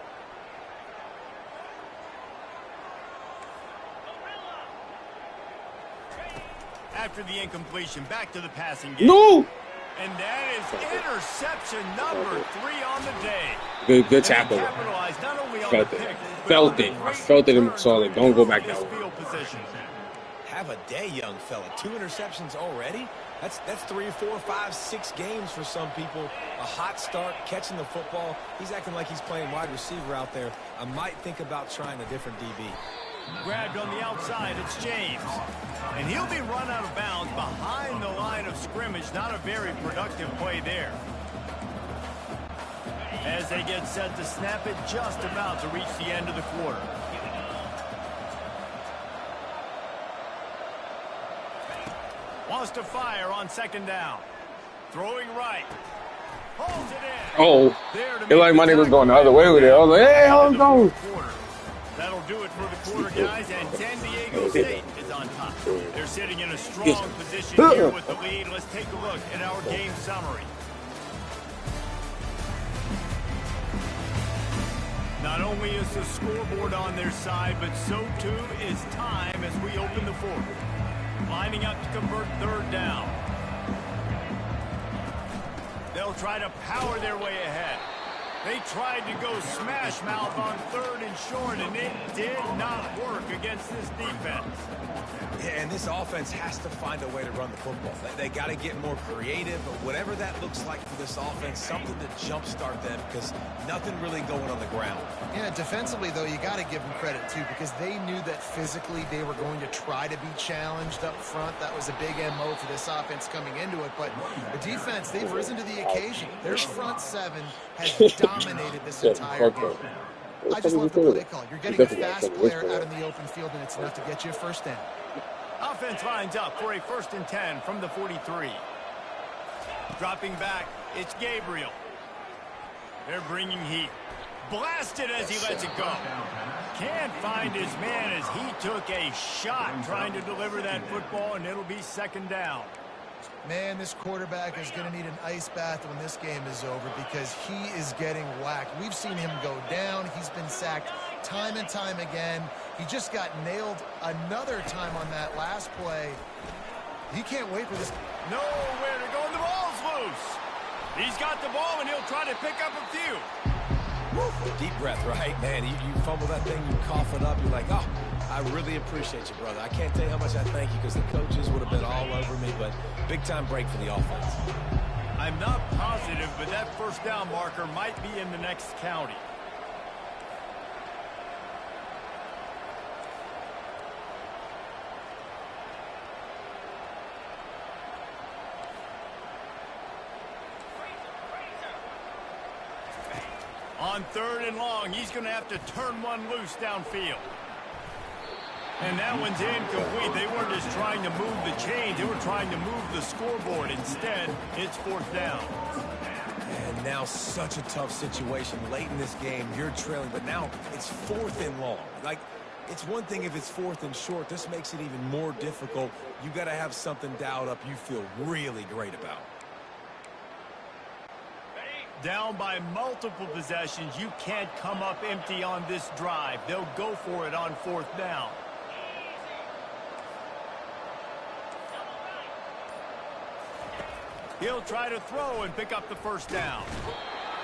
After the incompletion, back to the passing game. No! And that is interception number 3 on the day. Good tackle. Capitalized not only on Felt the it. pick, Felt it. I felt it and saw it. Don't go back that way. field position. Have a day, young fella. 2 interceptions already? That's 3, 4, 5, 6 games for some people. A hot start, catching the football. He's acting like he's playing wide receiver out there. I might think about trying a different DB. Grabbed on the outside, it's James. And he'll be run out of bounds behind the line of scrimmage. Not a very productive play there. As they get set to snap it, just about to reach the end of the quarter. Wants to fire on 2nd down. Throwing right. Holds it in. Oh, it like my nigga was going the other way with it. I was like, hey, hold on. That'll do it for the quarter, guys, and San Diego State is on top. They're sitting in a strong position here with the lead. Let's take a look at our game summary. Not only is the scoreboard on their side, but so too is time as we open the fourth. Lining up to convert 3rd down. They'll try to power their way ahead. They tried to go smash mouth on 3rd and short, and it did not work against this defense. Yeah, and this offense has to find a way to run the football. They got to get more creative, but whatever that looks like for this offense, something to jumpstart them, because nothing really going on the ground. Yeah, defensively, though, you got to give them credit, too, because they knew that physically they were going to try to be challenged up front. That was a big MO for this offense coming into it. But the defense, they've risen to the occasion. Their front 7 has dominated this entire game. I just love the play call. You're getting a fast player out in the open field, and it's enough to get you a first down. Offense lines up for a 1st and 10 from the 43. Dropping back, it's Gabriel. They're bringing heat. Blasted as he lets it go. Can't find his man as he took a shot trying to deliver that football, and it'll be 2nd down. Man, this quarterback is going to need an ice bath when this game is over because he is getting whacked. We've seen him go down. He's been sacked time and time again. He just got nailed another time on that last play. He can't wait for this. Nowhere to go, and the ball's loose. He's got the ball, and he'll try to pick up a few. Deep breath, right? Man, you fumble that thing, you cough it up, you're like, oh, I really appreciate you, brother. I can't tell you how much I thank you because the coaches would have been all over me, but big-time break for the offense. I'm not positive, but that first down marker might be in the next county. On 3rd and long, he's going to have to turn one loose downfield. And that one's incomplete. They weren't just trying to move the chains. They were trying to move the scoreboard. Instead, it's 4th down. And now such a tough situation. Late in this game, you're trailing, but now it's 4th and long. Like, it's one thing if it's 4th and short. This makes it even more difficult. You got to have something dialed up you feel really great about. Down by multiple possessions, you can't come up empty on this drive. They'll go for it on 4th down. He'll try to throw and pick up the first down.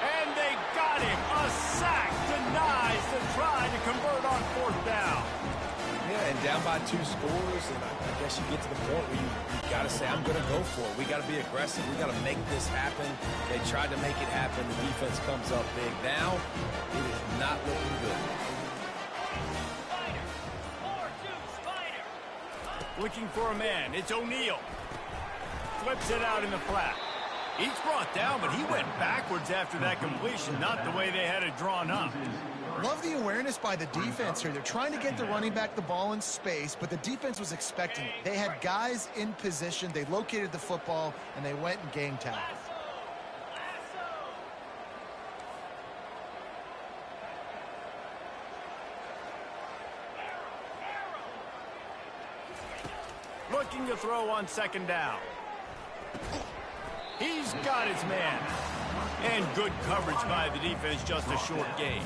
And they got him. A sack denies the try to convert on 4th down. Yeah, and down by 2 scores, and I guess you get to the point where you got to say, I'm going to go for it. We got to be aggressive. We got to make this happen. They tried to make it happen. The defense comes up big. Now, it is not looking good. Looking for a man. It's O'Neal. Flips it out in the flat. He's brought down, but he went backwards after that completion, not the way they had it drawn up. Love the awareness by the defense here. They're trying to get the running back the ball in space, but the defense was expecting it. They had guys in position. They located the football, and they went and gang tackled. Looking to throw on 2nd down. He's got his man. And good coverage by the defense, just a short gain.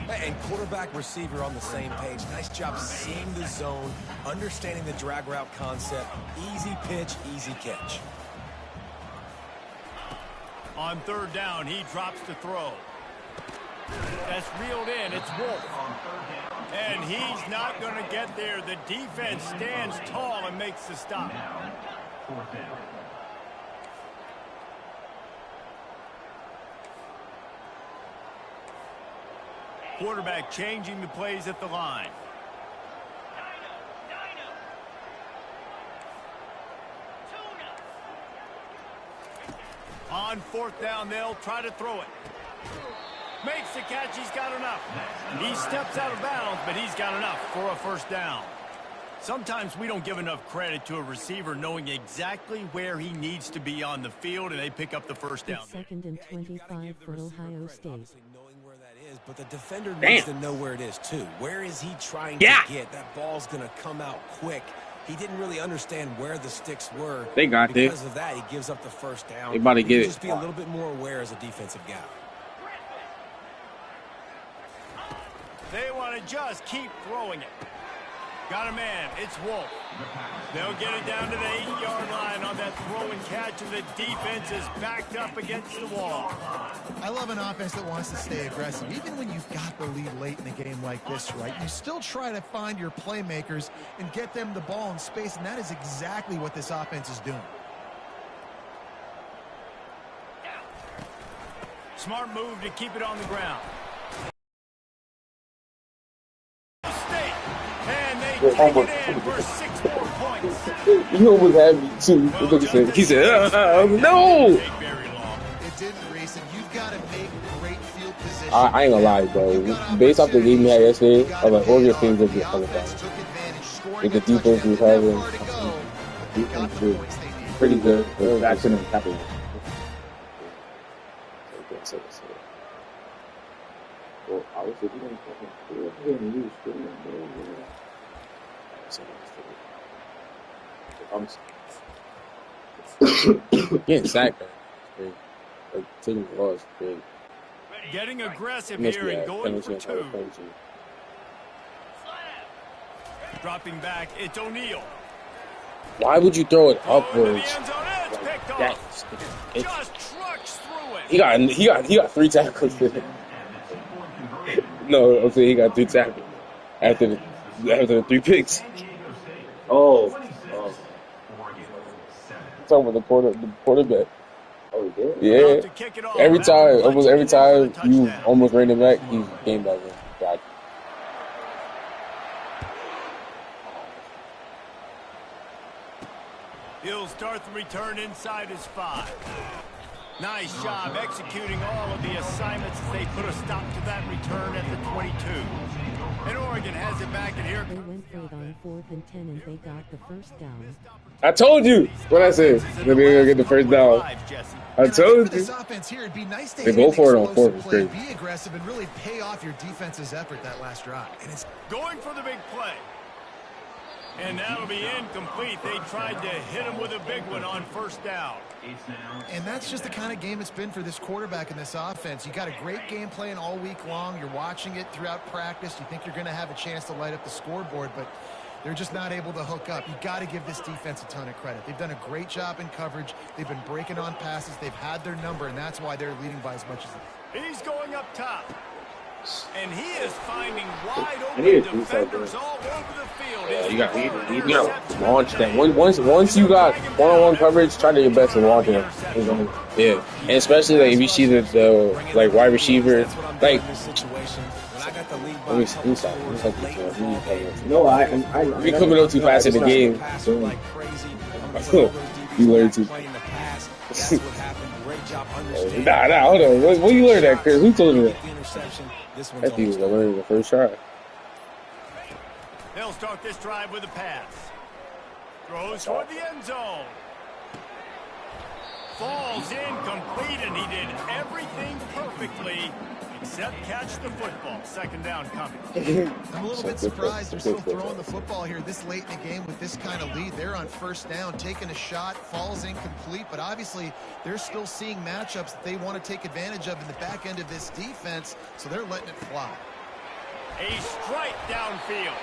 And quarterback receiver on the same page. Nice job seeing the zone, understanding the drag route concept. Easy pitch, easy catch. On 3rd down, he drops to throw. That's reeled in. It's Wolf. And he's not going to get there. The defense stands tall and makes the stop. Quarterback changing the plays at the line. On 4th down, they'll try to throw it. Makes the catch. He's got enough. He steps out of bounds, but he's got enough for a 1st down. Sometimes we don't give enough credit to a receiver knowing exactly where he needs to be on the field, and they pick up the 1st down. 2nd and 25 for Ohio State. But the defender needs to know where it is, too. Where is he trying to get? That ball's going to come out quick. He didn't really understand where the sticks were. They got this. Because of that, he gives up the 1st down. They about to get it. Just be a little bit more aware as a defensive guy. They want to just keep throwing it. Got a man. It's Wolf. They'll get it down to the 8-yard line on that throw and catch, and the defense is backed up against the wall. I love an offense that wants to stay aggressive. Even when you've got the lead late in a game like this, right, you still try to find your playmakers and get them the ball in space, and that is exactly what this offense is doing. Smart move to keep it on the ground. Take it in for 6 more points. You almost had me too. He said, no. It didn't, Reese, and you've got to make great field position. I ain't gonna lie, bro. Based off the game we had yesterday, I was like, all your things are just coming down. If the defense was having, defense was pretty good. Jackson and Capital. Well, obviously, we didn't use getting sacked, like taking the loss, big. Getting aggressive here and going for 2. Dropping back, it's O'Neal. Why would you throw it upwards? Just trucks through it. He got 3 tackles. No, I'm saying he got 3 tackles after the 3 picks. Oh. I'm talking about the quarterback. Oh, he did? Yeah. To kick it off. Every time, Let's almost get every it in for the time you touchdown. almost ran him back, he's game back in. Got you. He'll start the return inside his 5. Nice job executing all of the assignments as they put a stop to that return at the 22. And Oregon has it back in here. They went for it on 4th and 10 and they got the first down. I told you what I said. They're gonna get the first down. I told you. This offense here, it'd be nice to They hit go an for it on explosive 4th. It's play, crazy. be aggressive, and really pay off your defense's effort that last drive. And it's Going for the big play. And that'll be incomplete. They tried to hit him with a big one on first down. And that's just the kind of game it's been for this quarterback in this offense. You got a great game plan all week long. You're watching it throughout practice. You think you're going to have a chance to light up the scoreboard, but they're just not able to hook up. You got to give this defense a ton of credit. They've done a great job in coverage. They've been breaking on passes. They've had their number, and that's why they're leading by as much as they are. He's going up top. And he is finding wide open need to do defenders all over the field. Yeah, you got launch that. Once you got one-on-one coverage, try to do your best to launch it. Yeah, and especially like if you see the like wide receiver, like. Let me stop. No, I We coming up too fast in the game. You learn too. Nah, hold on. What you learned that, Chris? Who told you that? That dude was learning the first try. They'll start this drive with a pass. Throws toward the end zone. Falls incomplete, and he did everything perfectly except catch the football. Second down coming. I'm a little bit surprised they're still throwing the football here this late in the game with this kind of lead. They're on first down, taking a shot, falls incomplete, but obviously they're still seeing matchups that they want to take advantage of in the back end of this defense, so they're letting it fly. A strike downfield.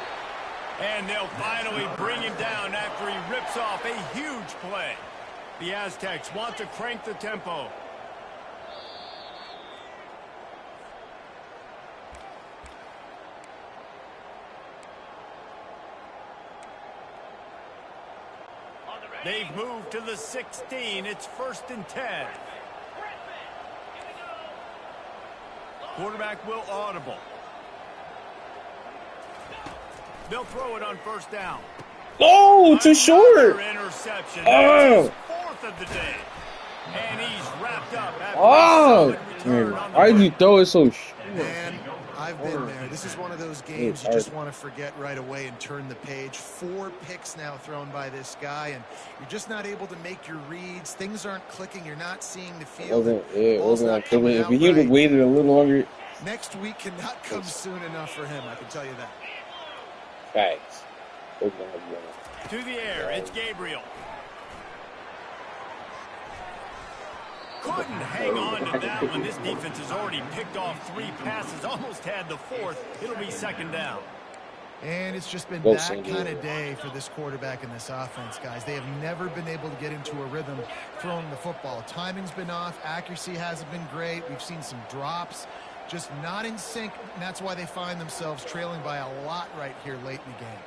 And they'll finally bring him down after he rips off a huge play. The Aztecs want to crank the tempo. They've moved to the 16. It's 1st and 10. Quarterback will audible. They'll throw it on first down. Oh, too short. Another interception. Oh. That's his 4th of the day. And he's wrapped up after a Oh, solid return on the why did you break. throw it so short? Man, I've been there. This is one of those games you just want to forget right away and turn the page. 4 picks now thrown by this guy, and you're just not able to make your reads. Things aren't clicking. You're not seeing the field. It Ball's wasn't not like coming if out he would have right. waited a little longer. Next week cannot come soon enough for him, I can tell you that. Facts. To the air, it's Gabriel. Couldn't hang on to that one. This defense has already picked off 3 passes, almost had the 4th. It'll be second down. And it's just been Go that San Diego. kind of day for this quarterback and this offense, guys. They have never been able to get into a rhythm throwing the football. Timing's been off. Accuracy hasn't been great. We've seen some drops. Just not in sync, and that's why they find themselves trailing by a lot right here late in the game.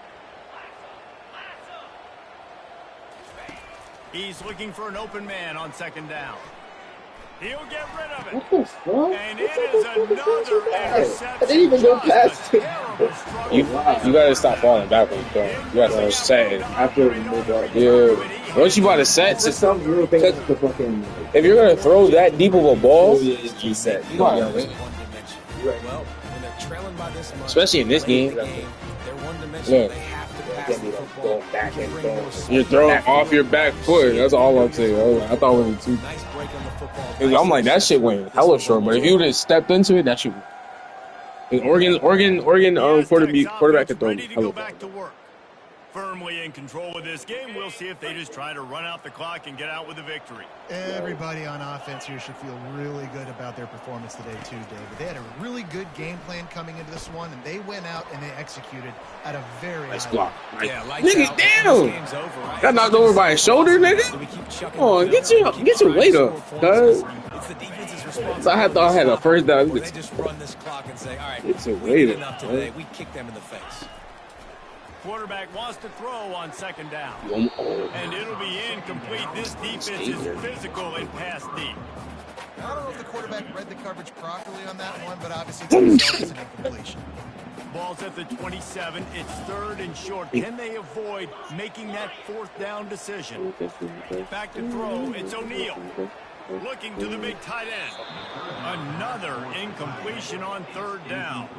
He's looking for an open man on second down. He'll get rid of it. What the fuck? And it is another interception. I didn't even go past Just a it. terrible struggle. You gotta stop falling back when you throw. You gotta start setting. After we moved up. Yeah. Once you about to set, Just some real things with the fucking. if you're gonna throw that deep of a ball, reset. you gotta, Well, when they're trailing by this much, especially in this game, they're one dimensional. look, They have to pass the football. back and forth. you're throwing off your back foot. That's all I'm saying. I thought it was too. Nice break on the football. 'Cause I'm like, that shit went hella short. But if you would have stepped into it, that shit. Oregon, The Aztecs quarterback could throw offense hella ready to go far. back to work. Firmly in control of this game. We'll see if they just try to run out the clock and get out with a victory. Everybody on offense here should feel really good about their performance today too, David. They had a really good game plan coming into this one, and they went out and they executed at a very nice high block. level. Yeah, Nigga, damn! Got knocked over by his shoulder, nigga. Come on, get your weight up, cuz. It's the defense's responsibility. So I thought I had a first down. They just run this clock and say, all right, It's a we weight did up, enough man. today. We kicked them in the face. Quarterback wants to throw on second down. Oh. And it'll be incomplete. This defense is physical and pass deep. I don't know if the quarterback read the coverage properly on that one, but obviously to himself it's an incompletion. Ball's at the 27. It's 3rd and short. Can they avoid making that 4th down decision? Back to throw. It's O'Neal. Looking to the big tight end. Another incompletion on 3rd down.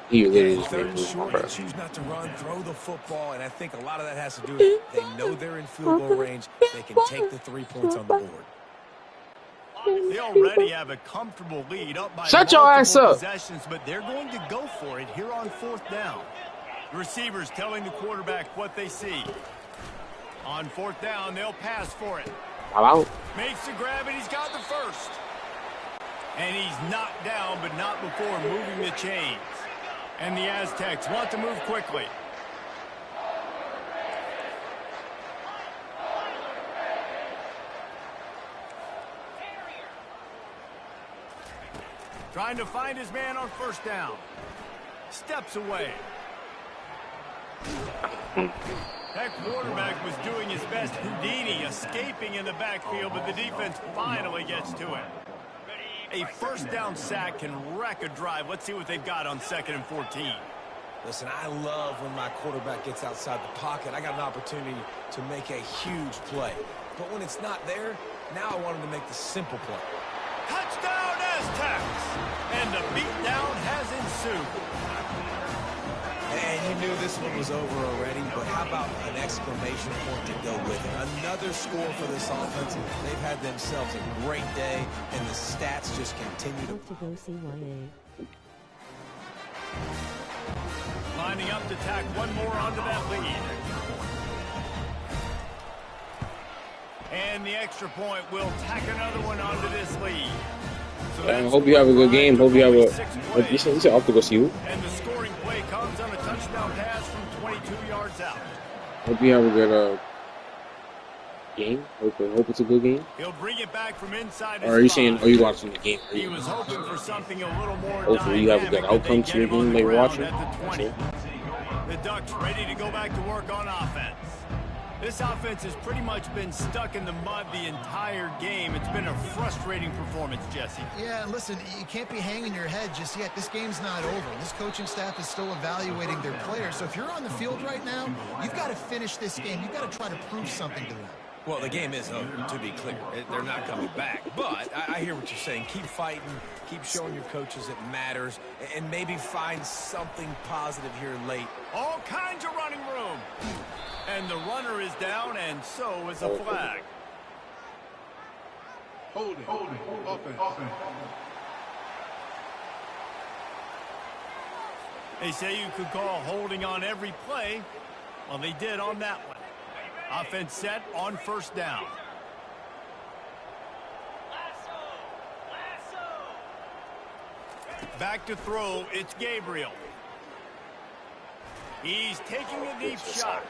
He literally Yeah, just 3rd made and me short, bro. they choose not to run, throw the football, and I think a lot of that has to do with they know they're in field goal range. They can take the 3 points on the board. They already have a comfortable lead up by Shut your ass multiple up. possessions, but they're going to go for it here on 4th down. The receivers telling the quarterback what they see. On 4th down, they'll pass for it. I'm out. Makes the grab, and he's got the first. And he's knocked down, but not before moving the chains. And the Aztecs want to move quickly. Trying to find his man on 1st down. Steps away. That quarterback was doing his best Houdini, escaping in the backfield, but the defense finally gets to it. A 1st down sack can wreck a drive. Let's see what they've got on 2nd and 14. Listen, I love when my quarterback gets outside the pocket. I got an opportunity to make a huge play. But when it's not there, now I want him to make the simple play. Touchdown, Aztecs! And the beatdown has ensued. And you knew this one was over already, but how about an exclamation point to go with it? Another score for this offense. They've had themselves a great day, and the stats just continue to... To go CYA. Lining up to tack one more onto that lead. And the extra point will tack another one onto this lead. So I hope you have a good game. Hope you have a decent. You off to go see you. And the scoring play comes on a touchdown pass from 22 yards out. Hope you have a good game. Hope it's a good game. He'll bring it back from inside. Or are you saying, are you watching the game? He was hoping for something a little more. Hopefully you have a good outcome to your game that you're watching. The Ducks ready to go back to work on offense. This offense has pretty much been stuck in the mud the entire game. It's been a frustrating performance, Jesse. Yeah, and listen, you can't be hanging your head just yet. This game's not over. This coaching staff is still evaluating their players. So if you're on the field right now, you've got to finish this game. You've got to try to prove something to them. Well, the game is over, to be clear. They're not coming back. But I hear what you're saying. Keep fighting. Keep showing your coaches it matters. And maybe find something positive here late. All kinds of running room. And the runner is down, and so is a flag. Holding. Offense. They say you could call holding on every play. Well, they did on that one. Offense set on 1st down. Back to throw, it's Gabriel. He's taking a deep shot.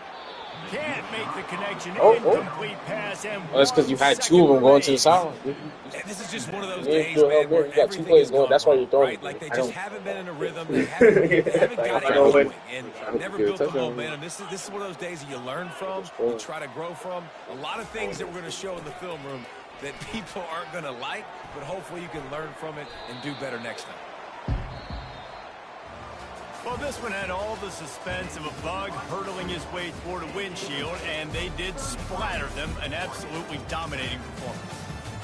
Can't make the connection. Incomplete pass. And well, that's because you had 2 of them going to the sideline. And this is just one of those days, man, where you got 2 everything plays is going. That's why you're throwing. right? Like they just haven't been in a rhythm. They haven't got it going, and never built the momentum. This is one of those days that you learn from, you try to grow from. A lot of things that we're going to show in the film room that people aren't going to like, but hopefully you can learn from it and do better next time. Well, this one had all the suspense of a bug hurtling his way toward a windshield, and they did splatter them. An absolutely dominating performance.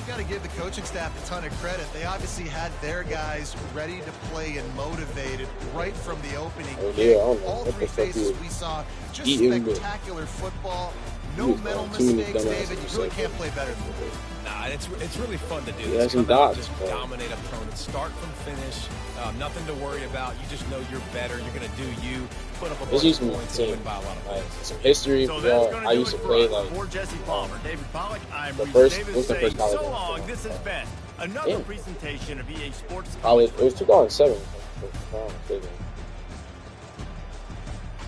You got to give the coaching staff a ton of credit. They obviously had their guys ready to play and motivated right from the opening. Yeah, all 3 phases we saw just spectacular football. No mental too many mistakes, dumbass David. You really can't play better than that. Nah, it's really fun to do Yeah, this. some Come out, dots, just bro. dominate opponents, start from finish. Nothing to worry about. You just know you're better. You're gonna do you. Put up a bunch of points and win by a lot of points. Some history. So that's going I to do used it to for play us. like For Jesse Palmer, David Pollack, I'm the Reese first. Davis What's the saying first college so game? long. This has been another presentation of EA Sports College. College. It was 2007.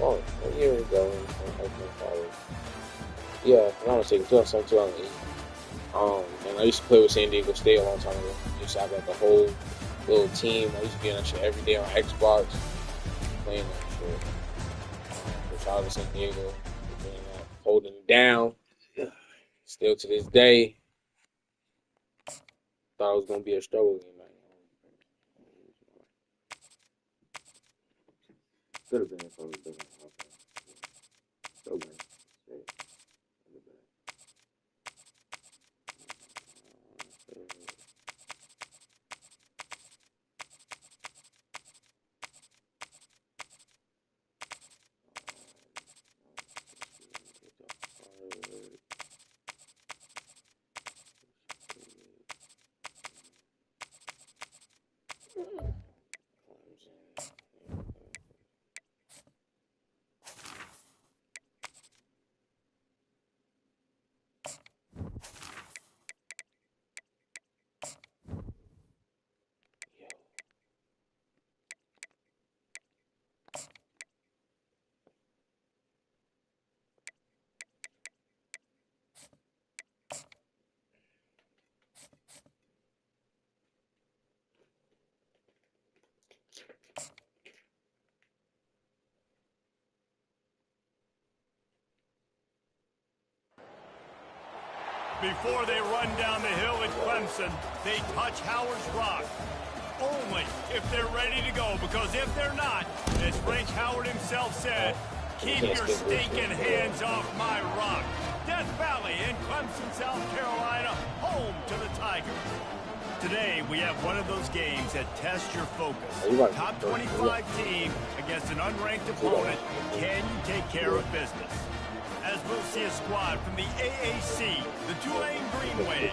Oh, what year ago? Yeah, if I'm not mistaken, 2007, 2008. And I used to play with San Diego State a long time ago. I used to have like a whole little team. I used to be on that shit every day on Xbox, playing that shit. Shout out to San Diego, holding it down. Still to this day, thought it was gonna be a struggle game. Could have been if I was doing it. Still win. Before they run down the hill at Clemson, they touch Howard's Rock. Only if they're ready to go, because if they're not, as Frank Howard himself said, keep your stinking hands off my rock. Death Valley in Clemson, South Carolina, home to the Tigers. Today, we have one of those games that tests your focus. Top 25 team against an unranked opponent. Can you take care of business? As we'll see a squad from the AAC, the Tulane Green Wave,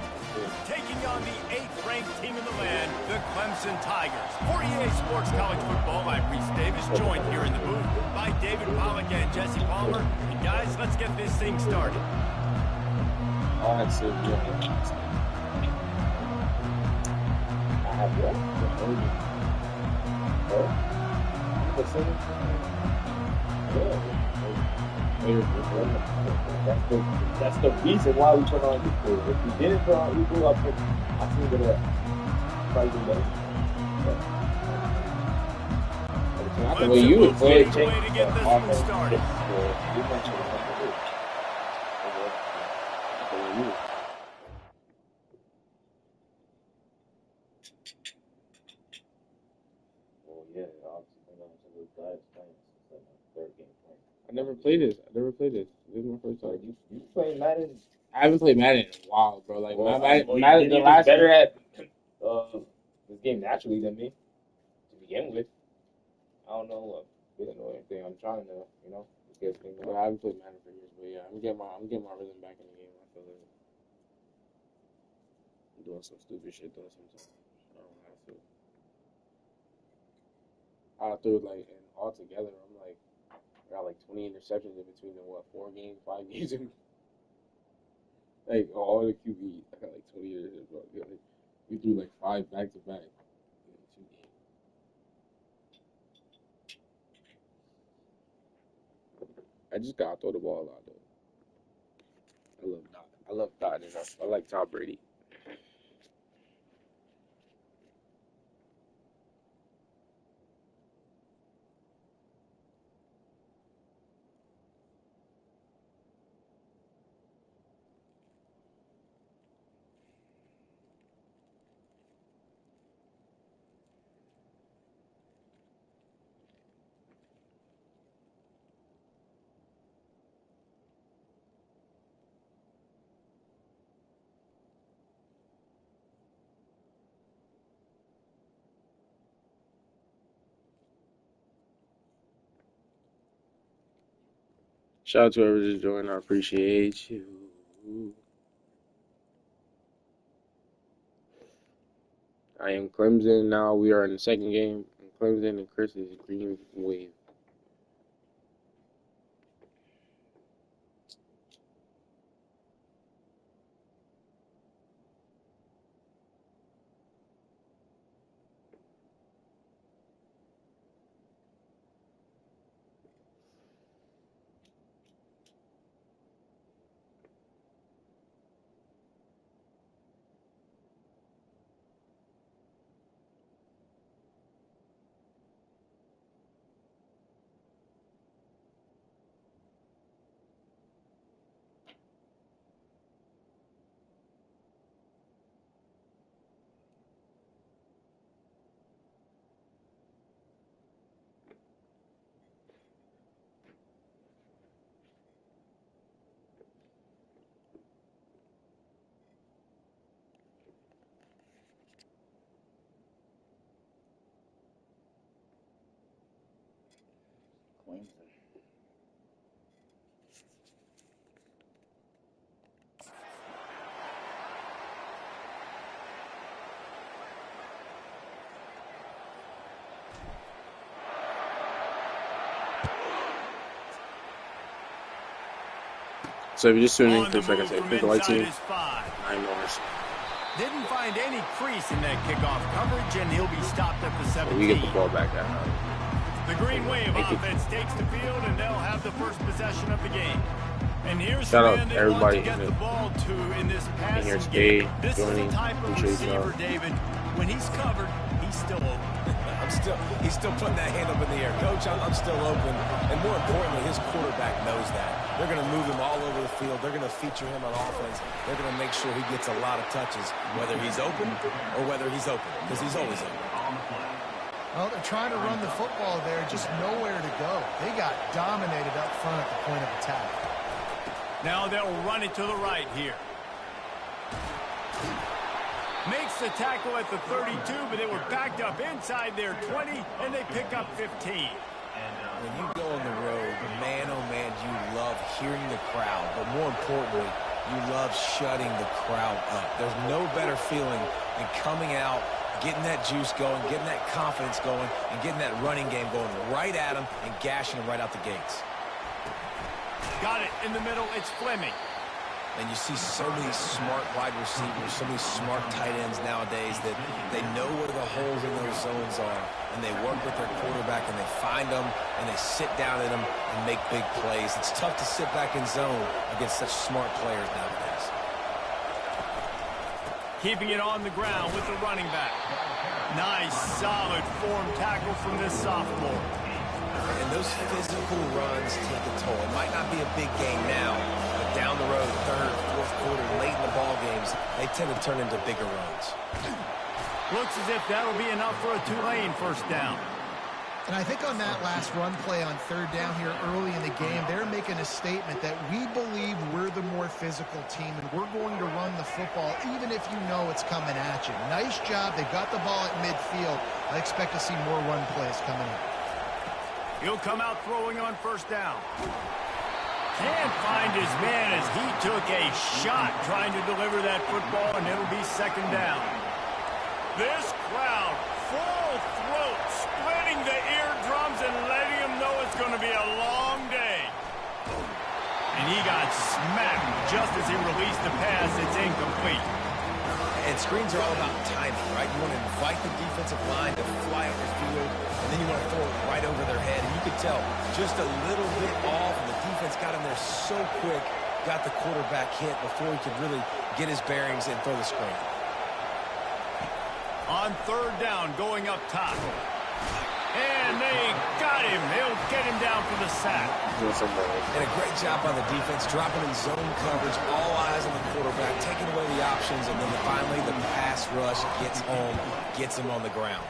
taking on the 8th-ranked team in the land, the Clemson Tigers. For EA Sports College Football, I'm Reese Davis, joined here in the booth by David Pollack and Jesse Palmer. And guys, let's get this thing started. All right, so I have what? That's the reason why we put on equal. If we didn't put on equal, I think that probably be better. Not the way you would play it, way to get this one started. I never played this. This is my first time. You played Madden? I haven't played Madden in a while, bro. Like Madden, the last better at this game naturally than me to begin with. I don't know anything. I'm trying to, get things. But I haven't played Madden for years. But yeah, I'm getting my rhythm back in the game. I feel like I'm doing some stupid shit though sometimes. I don't have to. I threw like and all together. I'm like. I got like 20 interceptions in between the 5 games, and like all the QB. I got like 20 interceptions, bro. We threw like 5 back to back in 2 games. I just gotta throw the ball a lot though. I love dodging. I like Tom Brady. Shout out to whoever just joined. I appreciate you. I am Clemson. Now we are in the second game. Clemson and Chris is Green Wave. Clemson. So if you're just tuning in, On the Chris, like I move said, from pick the white inside team. his 5. I'm Morris. Didn't find any crease in that kickoff coverage, and he'll be stopped at the 17. So we get the ball back out. The Green Wave offense takes the field, and they'll have the first possession of the game. And here's Shout the out man they everybody want to get the ball to in this in here passing today, game. This is joining. the type of Appreciate receiver, y'all. David. When he's covered, he's still open. He's still putting that hand up in the air. Coach, I'm still open. And more importantly, his quarterback knows that. They're going to move him all over the field. They're going to feature him on offense. They're going to make sure he gets a lot of touches, whether he's open or whether he's open, because he's always open. Well, they're trying to run the football there, just nowhere to go. They got dominated up front at the point of attack. Now they'll run it to the right here. Makes the tackle at the 32, but they were backed up inside their 20, and they pick up 15. When you go on the road, man, oh man, you love hearing the crowd. But more importantly, you love shutting the crowd up. There's no better feeling than coming out, getting that juice going, getting that confidence going, and getting that running game going right at them and gashing them right out the gates. Got it in the middle. It's Fleming. And you see so many smart wide receivers, so many smart tight ends nowadays that they know where the holes in those zones are, and they work with their quarterback, and they find them, and they sit down in them and make big plays. It's tough to sit back in zone against such smart players nowadays. Keeping it on the ground with the running back. Nice, solid form tackle from this sophomore. And those physical runs take a toll. It might not be a big game now, but down the road, third, fourth quarter, late in the ball games, they tend to turn into bigger runs. Looks as if that'll be enough for a Tulane first down. And I think on that last run play on third down here early in the game, they're making a statement that we believe we're the more physical team, and we're going to run the football even if you know it's coming at you. Nice job. They got the ball at midfield. I expect to see more run plays coming up. He'll come out throwing on first down. Can't find his man as he took a shot trying to deliver that football, and it'll be second down. This crowd, full throat, splitting the eardrums and letting him know it's going to be a long day. And he got smacked just as he released the pass. It's incomplete. And screens are all about timing, right? You want to invite the defensive line to fly up the field, and then you want to throw it right over their head. And you could tell just a little bit off, and the defense got in there so quick, got the quarterback hit before he could really get his bearings and throw the screen. On third down, going up top. And they got him. They'll get him down for the sack. And a great job by the defense, dropping in zone coverage, all eyes on the quarterback, taking away the options, and then finally the pass rush gets home, gets him on the ground.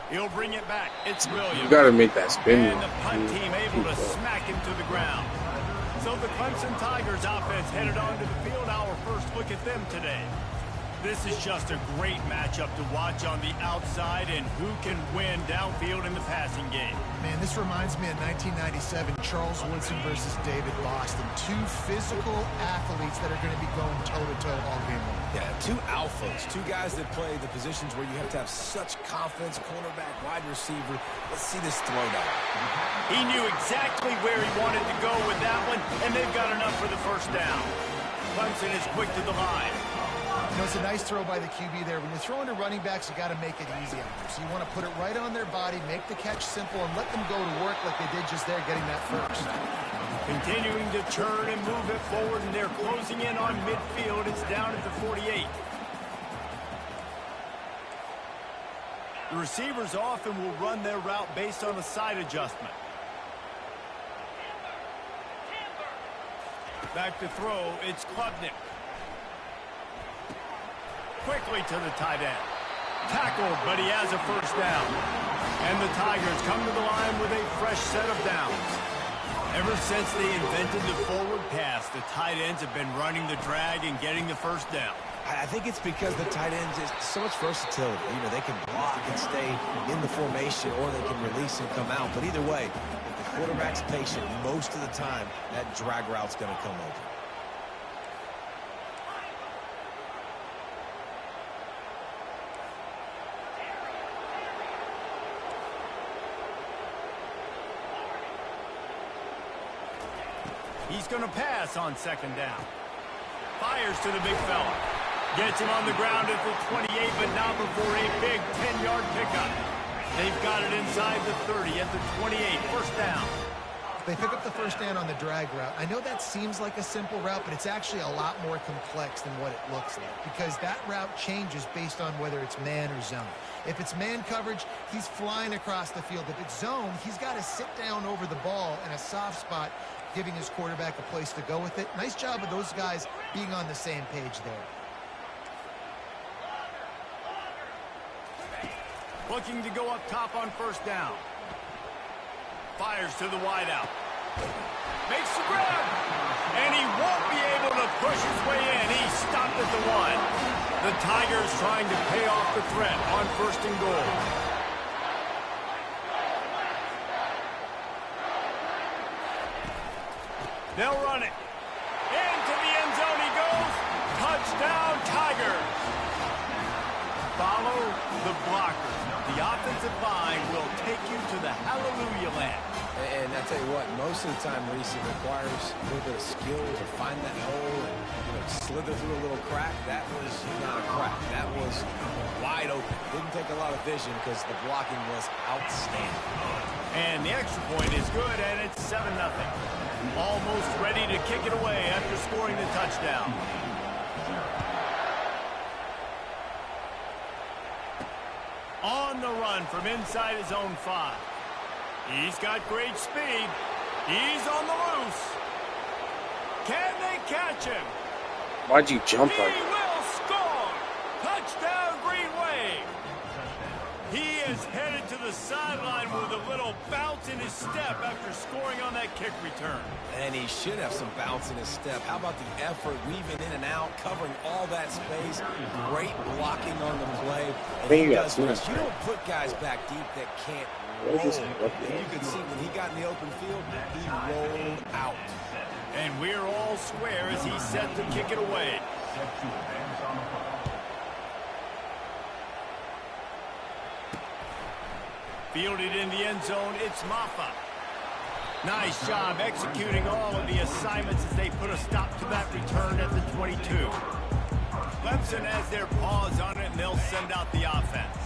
He'll bring it back. It's Williams. You gotta make that spin. And the punt team able to smack him to the ground. So the Clemson Tigers offense headed onto the field. Our first look at them today. This is just a great matchup to watch on the outside and who can win downfield in the passing game. Man, this reminds me of 1997, Charles Woodson versus David Boston. Two physical athletes that are going to be going toe-to-toe all game long. Yeah, two alphas, two guys that play the positions where you have to have such confidence, cornerback, wide receiver. Let's see this throwdown. He knew exactly where he wanted to go with that one, and they've got enough for the first down. Clemson is quick to the line. You know, it's a nice throw by the QB there. When you're throwing to running backs, you got to make it easy on them. So you want to put it right on their body, make the catch simple, and let them go to work like they did just there, getting that first. Continuing to turn and move it forward, and they're closing in on midfield. It's down at the 48. The receivers often will run their route based on a side adjustment. Back to throw, it's Klubnik. Quickly to the tight end. Tackled, but he has a first down. And the Tigers come to the line with a fresh set of downs. Ever since they invented the forward pass, the tight ends have been running the drag and getting the first down. I think it's because the tight ends is so much versatility. You know, they can block and stay in the formation, or they can release and come out. But either way, if the quarterback's patient, most of the time, that drag route's going to come over. He's going to pass on second down. Fires to the big fella. Gets him on the ground at the 28, but not before a big 10-yard pickup. They've got it inside the 30 at the 28. First down. They pick up the first down on the drag route. I know that seems like a simple route, but it's actually a lot more complex than what it looks like, because that route changes based on whether it's man or zone. If it's man coverage, he's flying across the field. If it's zone, he's got to sit down over the ball in a soft spot, giving his quarterback a place to go with it. Nice job of those guys being on the same page there. Looking to go up top on first down. Fires to the wideout. Makes the grab. And he won't be able to push his way in. He stopped at the 1. The Tigers trying to pay off the threat on first and goal. They'll run it. Into the end zone he goes. Touchdown, Tigers. Follow the blocker. The offensive line will take you to the hallelujah land. And I tell you what, most of the time, Reese, it requires a little bit of skill to find that hole and, you know, slither through a little crack. That was not a crack. That was wide open. Didn't take a lot of vision because the blocking was outstanding. And the extra point is good, and it's 7-0. Almost ready to kick it away after scoring the touchdown. On the run from inside his own 5. He's got great speed. He's on the loose. Can they catch him? Why'd you jump He like that? will score. Touchdown, Green Wave. He is headed to the sideline with a little bounce in his step after scoring on that kick return. And he should have some bounce in his step. How about the effort, weaving in and out, covering all that space. Great blocking on the play. And he does this. You don't put guys back deep that can't roll. And you could see when he got in the open field, he rolled out. And we're all square as he's set to kick it away. Fielded in the end zone, it's Maffa. Nice job executing all of the assignments as they put a stop to that return at the 22. Clemson has their paws on it, and they'll send out the offense.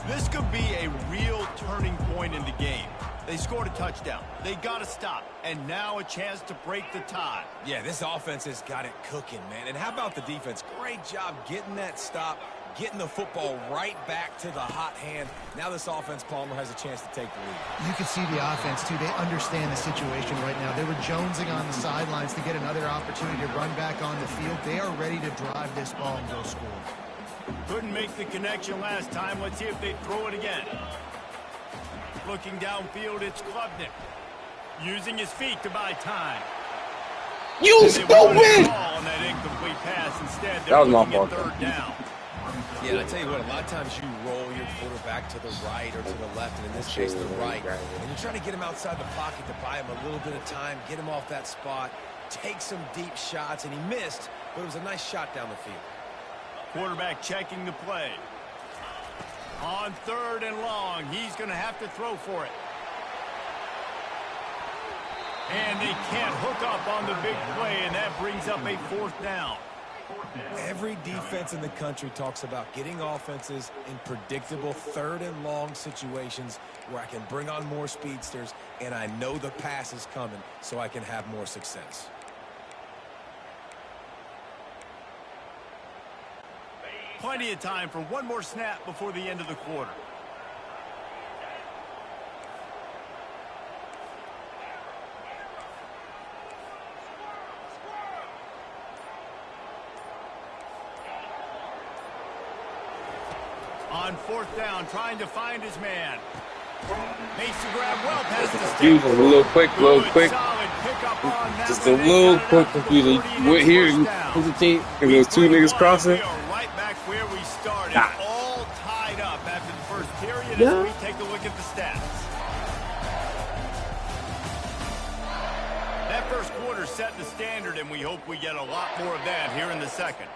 This could be a real turning point in the game. They scored a touchdown. They got to stop. And now a chance to break the tie. Yeah, this offense has got it cooking, man. And how about the defense? Great job getting that stop, getting the football right back to the hot hand. Now this offense, Palmer, has a chance to take the lead. You can see the offense, too. They understand the situation right now. They were jonesing on the sidelines to get another opportunity to run back on the field. They are ready to drive this ball and go score. Couldn't make the connection last time. Let's see if they throw it again. Looking downfield, it's Klubnik. Using his feet to buy time. You And they wanted a stupid! call on that incomplete pass. Instead, That they're was my looking at fault. third down. Yeah, and I tell you what, a lot of times you roll your quarterback to the right or to the left, and in this case, the right. And you're trying to get him outside the pocket to buy him a little bit of time, get him off that spot, take some deep shots, and he missed, but it was a nice shot down the field. Quarterback checking the play. On third and long, he's going to have to throw for it. And they can't hook up on the big play, and that brings up a fourth down. Every defense in the country talks about getting offenses in predictable third and long situations where I can bring on more speedsters and I know the pass is coming so I can have more success. Plenty of time for one more snap before the end of the quarter. On fourth down, trying to find his man. Makes the grab well past the stick. A little quick, Solid pickup on that Just one. a They little got it quick out to the confusion. 40, and What it's here? first down. Hesitate because there was two niggas crossing. We are right back where we started. Ah. All tied up after the first period Yeah. as we take a look at the stats. That first quarter set the standard, and we hope we get a lot more of that here in the second.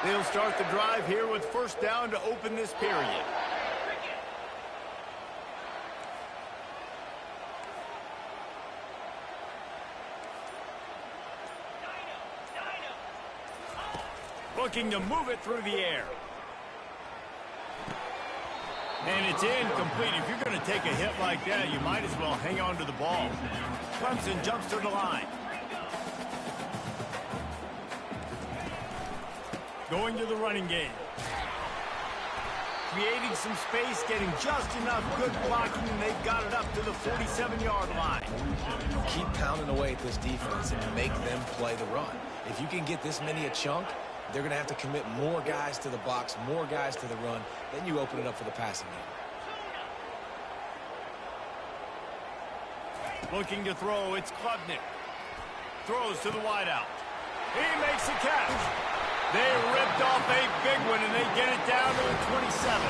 They'll start the drive here with first down to open this period. Looking to move it through the air. And it's incomplete. If you're going to take a hit like that, you might as well hang on to the ball. Clemson jumps to the line. Going to the running game. Creating some space, getting just enough good blocking, and they've got it up to the 47-yard line. Keep pounding away at this defense and make them play the run. If you can get this many a chunk, they're going to have to commit more guys to the box, more guys to the run. Then you open it up for the passing game. Looking to throw, it's Klubnik. Throws to the wideout. He makes a catch. They ripped off a big one, and they get it down to the 27.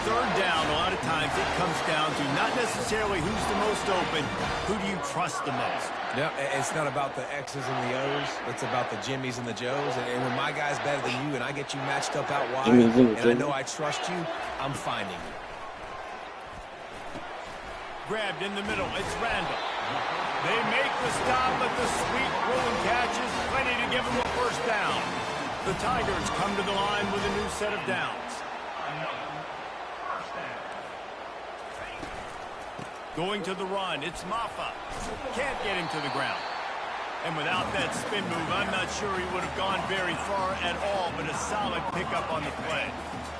Third down, a lot of times it comes down to not necessarily who's the most open, who do you trust the most? Yeah, it's not about the X's and the O's. It's about the Jimmies and the Joes. And when my guy's better than you and I get you matched up out wide, and I know I trust you, I'm finding you. Grabbed in the middle, it's Randall. They make the stop, but the sweet rolling catch is plenty to give them a first down. The Tigers come to the line with a new set of downs. Going to the run, it's Maffa. Can't get him to the ground. And without that spin move, I'm not sure he would have gone very far at all, but a solid pickup on the play.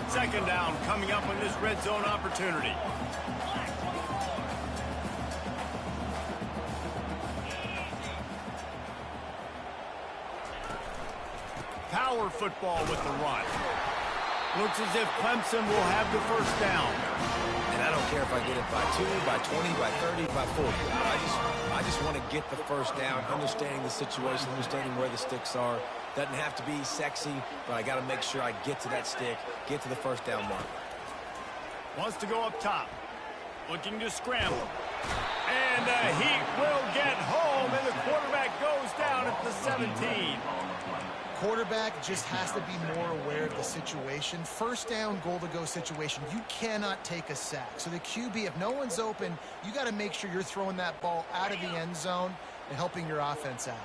Second down coming up on this red zone opportunity. Power football with the run. Looks as if Clemson will have the first down. And I don't care if I get it by 2, by 20, by 30, by 40. I just want to get the first down, understanding the situation, understanding where the sticks are. Doesn't have to be sexy, but I got to make sure I get to that stick, get to the first down mark. Wants to go up top. Looking to scramble. And he will get home, and the quarterback goes down at the 17. Quarterback just has to be more aware of the situation. First down, goal-to-go situation. You cannot take a sack. So the QB, if no one's open, you got to make sure you're throwing that ball out of the end zone and helping your offense out.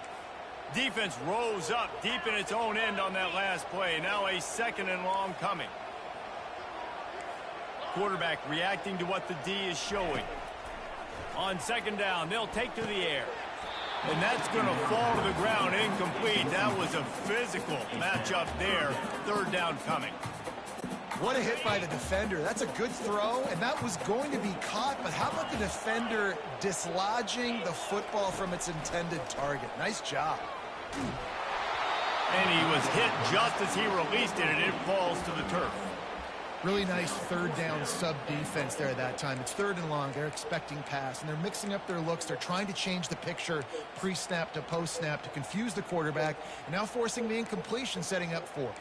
Defense rose up deep in its own end on that last play. Now a second and long coming. Quarterback reacting to what the D is showing. On second down, they'll take to the air. And that's going to fall to the ground incomplete. That was a physical matchup there. Third down coming. What a hit by the defender. That's a good throw, and that was going to be caught. But how about the defender dislodging the football from its intended target? Nice job. And he was hit just as he released it, and it falls to the turf. Really nice third down sub defense there that time. It's 3rd and long. They're expecting pass, and they're mixing up their looks. They're trying to change the picture pre-snap to post-snap to confuse the quarterback, and now forcing the incompletion, setting up 4th.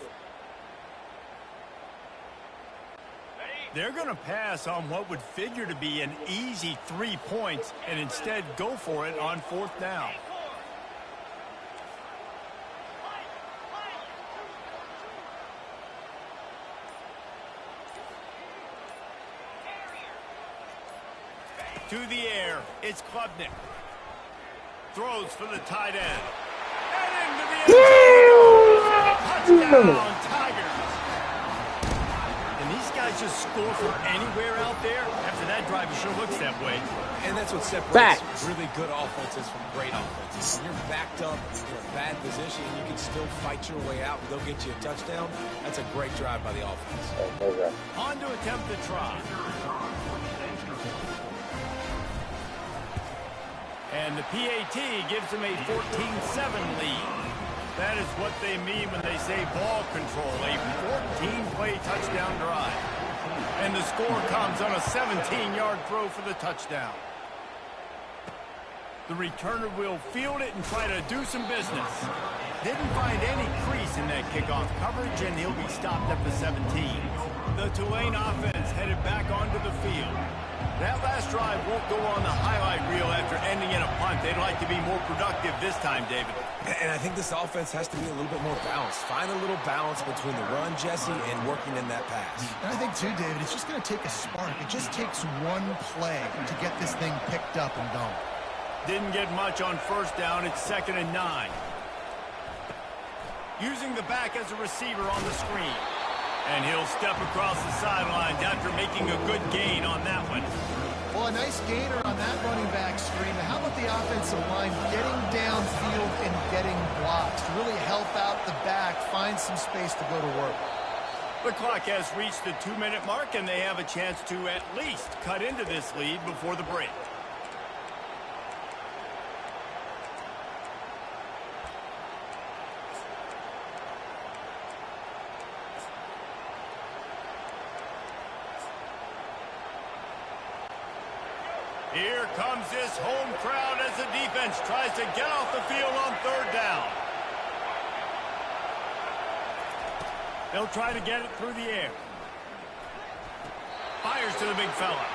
They're going to pass on what would figure to be an easy 3 points and instead go for it on 4th down. To the air, it's Klubnik. Throws for the tight end. And into the end zone. Touchdown, Tigers. And these guys just score from anywhere out there. After that drive, it sure looks that way. And that's what separates really good offenses from great offenses. When you're backed up in a bad position, you can still fight your way out and they'll get you a touchdown. That's a great drive by the offense. On to attempt the try. And the PAT gives them a 14-7 lead. That is what they mean when they say ball control, a 14-play touchdown drive. And the score comes on a 17-yard throw for the touchdown. The returner will field it and try to do some business. Didn't find any crease in that kickoff coverage, and he'll be stopped at the 17. The Tulane offense headed back onto the field. That last drive won't go on the highlight reel after ending in a punt. They'd like to be more productive this time, David. And I think this offense has to be a little bit more balanced. Find a little balance between the run, Jesse, and working in that pass. And I think, too, David, it's just going to take a spark. It just takes one play to get this thing picked up and going. Didn't get much on 1st down. It's 2nd and 9. Using the back as a receiver on the screen. And he'll step across the sidelines after making a good gain on that one. Well, a nice gainer on that running back screen. How about the offensive line getting downfield and getting blocks to really help out the back, find some space to go to work? The clock has reached the 2-minute mark, and they have a chance to at least cut into this lead before the break. Here comes this home crowd as the defense tries to get off the field on 3rd down. They'll try to get it through the air. Fires to the big fella.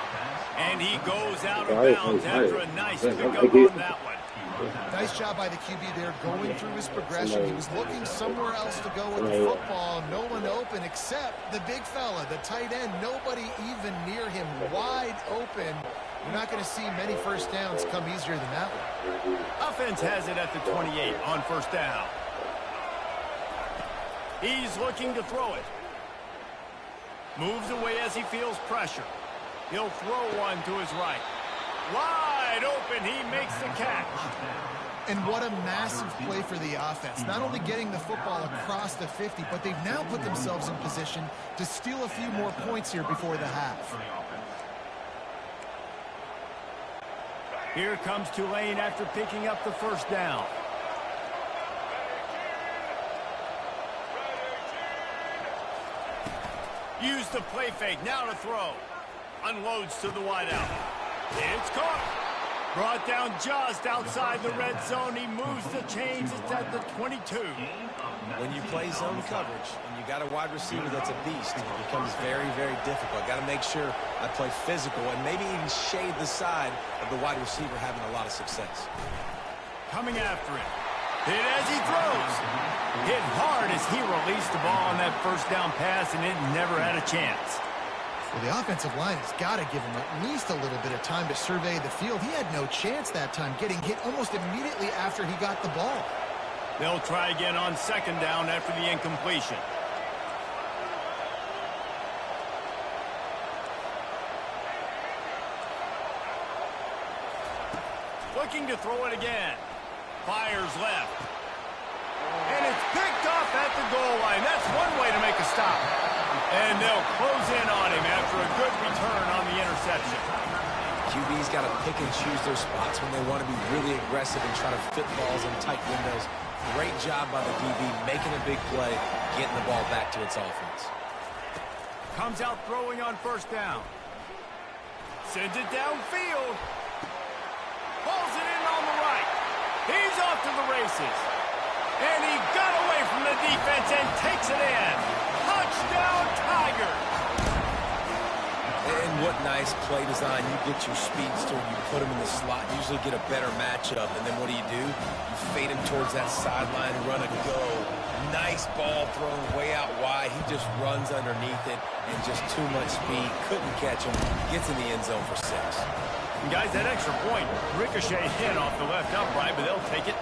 And he goes out of bounds after a nice pickup on that one. Nice job by the QB there going through his progression. He was looking somewhere else to go with the football. No one open except the big fella, the tight end. Nobody even near him, wide open. You're not going to see many 1st downs come easier than that one. Offense has it at the 28 on 1st down. He's looking to throw it. Moves away as he feels pressure. He'll throw one to his right. Wide open, he makes the catch. And what a massive play for the offense. Not only getting the football across the 50, but they've now put themselves in position to steal a few more points here before the half. Here comes Tulane after picking up the 1st down. Use the play fake, now to throw. Unloads to the wideout. It's caught. Brought down just outside the red zone. He moves the chains. It's at the 22. When you play zone coverage and you got a wide receiver that's a beast, it becomes very, very difficult. Got to make sure I play physical and maybe even shade the side of the wide receiver having a lot of success. Coming after it. Hit as he throws. Hit hard as he released the ball on that 1st down pass, and it never had a chance. Well, the offensive line has got to give him at least a little bit of time to survey the field. He had no chance that time, getting hit almost immediately after he got the ball. They'll try again on 2nd down after the incompletion. Looking to throw it again. Fires left. And it's picked off at the goal line. That's one way to make a stop. And they'll close in on him after a good return on the interception. QB's got to pick and choose their spots when they want to be really aggressive and try to fit balls in tight windows. Great job by the DB making a big play, getting the ball back to its offense. Comes out throwing on first down. Sends it downfield. Pulls it in on the right. He's off to the races. And he got away from the defense and takes it in. Touchdown, Tigers. And what nice play design. You get your speedster, you put him in the slot, usually get a better matchup. And then what do? You fade him towards that sideline, run a go. Nice ball thrown way out wide. He just runs underneath it and just too much speed. Couldn't catch him. Gets in the end zone for 6. And guys, that extra point ricochet hit off the left upright, but they'll take it.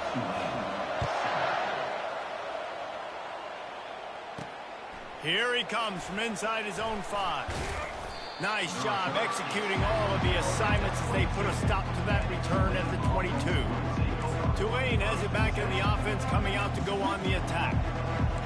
Here he comes from inside his own 5. Nice job executing all of the assignments as they put a stop to that return at the 22. Tulane has it back in the offense, coming out to go on the attack.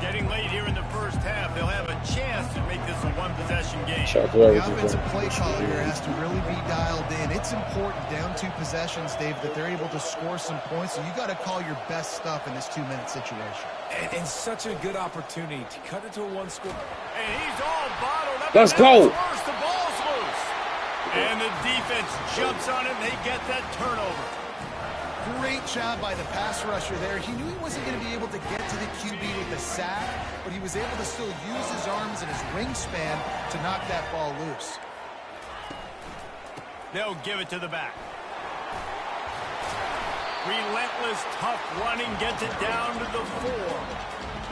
Getting late here in the first half, they'll have a chance to make this a one-possession game. The offensive play caller here has to really be dialed in. It's important, down 2 possessions, Dave, that they're able to score some points. So you got to call your best stuff in this 2-minute situation. And such a good opportunity to cut it to a 1-score. And he's all bottled up. Let's go. Worse, the ball's loose. And the defense jumps on it, and they get that turnover. Great job by the pass rusher there. He knew he wasn't going to be able to get to the QB with the sack, but he was able to still use his arms and his wingspan to knock that ball loose. They'll give it to the back. Relentless, tough running gets it down to the 4.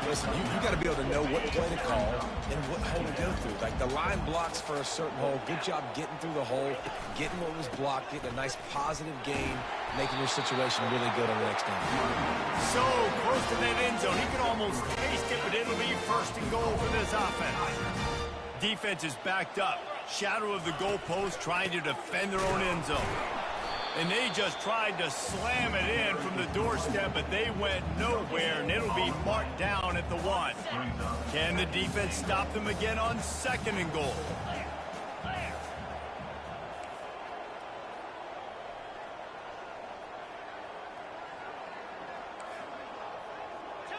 Listen, you got to be able to know what play to call and what hole to go through. Like the line blocks for a certain hole. Good job getting through the hole, getting what was blocked, getting a nice positive gain, making your situation really good on the next down. So close to that end zone. He could almost taste it, but it'll be first and goal for this offense. Defense is backed up. Shadow of the goalpost, trying to defend their own end zone. And they just tried to slam it in from the doorstep, but they went nowhere, and it'll be marked down at the 1. Can the defense stop them again on 2nd and goal?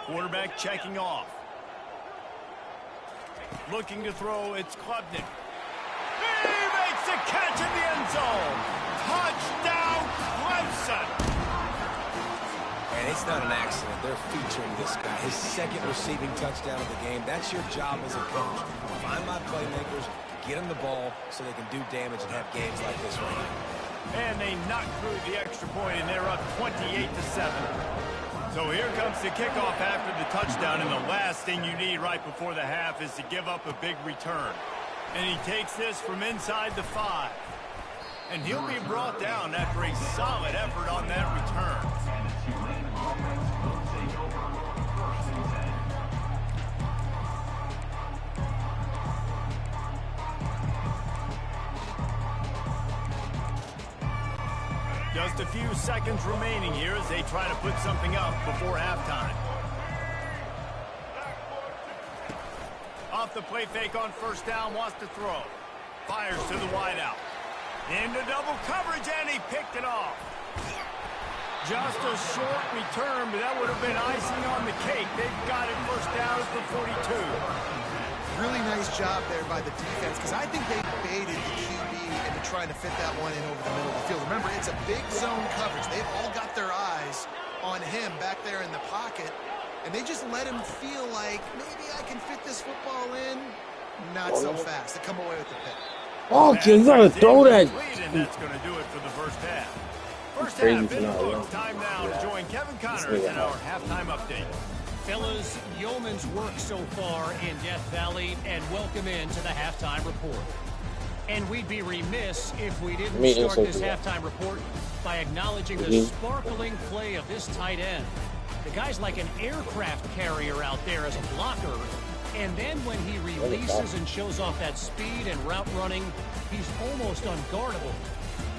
Quarterback checking off. Looking to throw, it's Klubnik. He makes the catch in the end zone. Touchdown, Clemson! And it's not an accident. They're featuring this guy. His 2nd receiving touchdown of the game. That's your job as a coach. Find my playmakers, get them the ball so they can do damage and have games like this right now. And they knock through the extra point, and they're up 28-7. So here comes the kickoff after the touchdown, and the last thing you need right before the half is to give up a big return. And he takes this from inside the 5. And he'll be brought down after a solid effort on that return. Just a few seconds remaining here as they try to put something up before halftime. Off the play fake on first down, wants to throw. Fires to the wideout. Into double coverage, and he picked it off. Just a short return, but that would have been icing on the cake. They've got it first down at the 42. Really nice job there by the defense, because I think they baited the QB into trying to fit that one in over the middle of the field. Remember, it's a big zone coverage. They've all got their eyes on him back there in the pocket, and they just let him feel like, maybe I can fit this football in. Not so fast. They come away with the pick. Oh, you gotta throw that. And that's going to do it for the first half. First half in the books. Time now to join Kevin Connors in our halftime update. Fellas, yeoman's work so far in Death Valley, and welcome into the halftime report. And we'd be remiss if we didn't start this halftime report by acknowledging the sparkling play of this tight end. The guy's like an aircraft carrier out there as a blocker. And then when he releases and shows off that speed and route running, he's almost unguardable.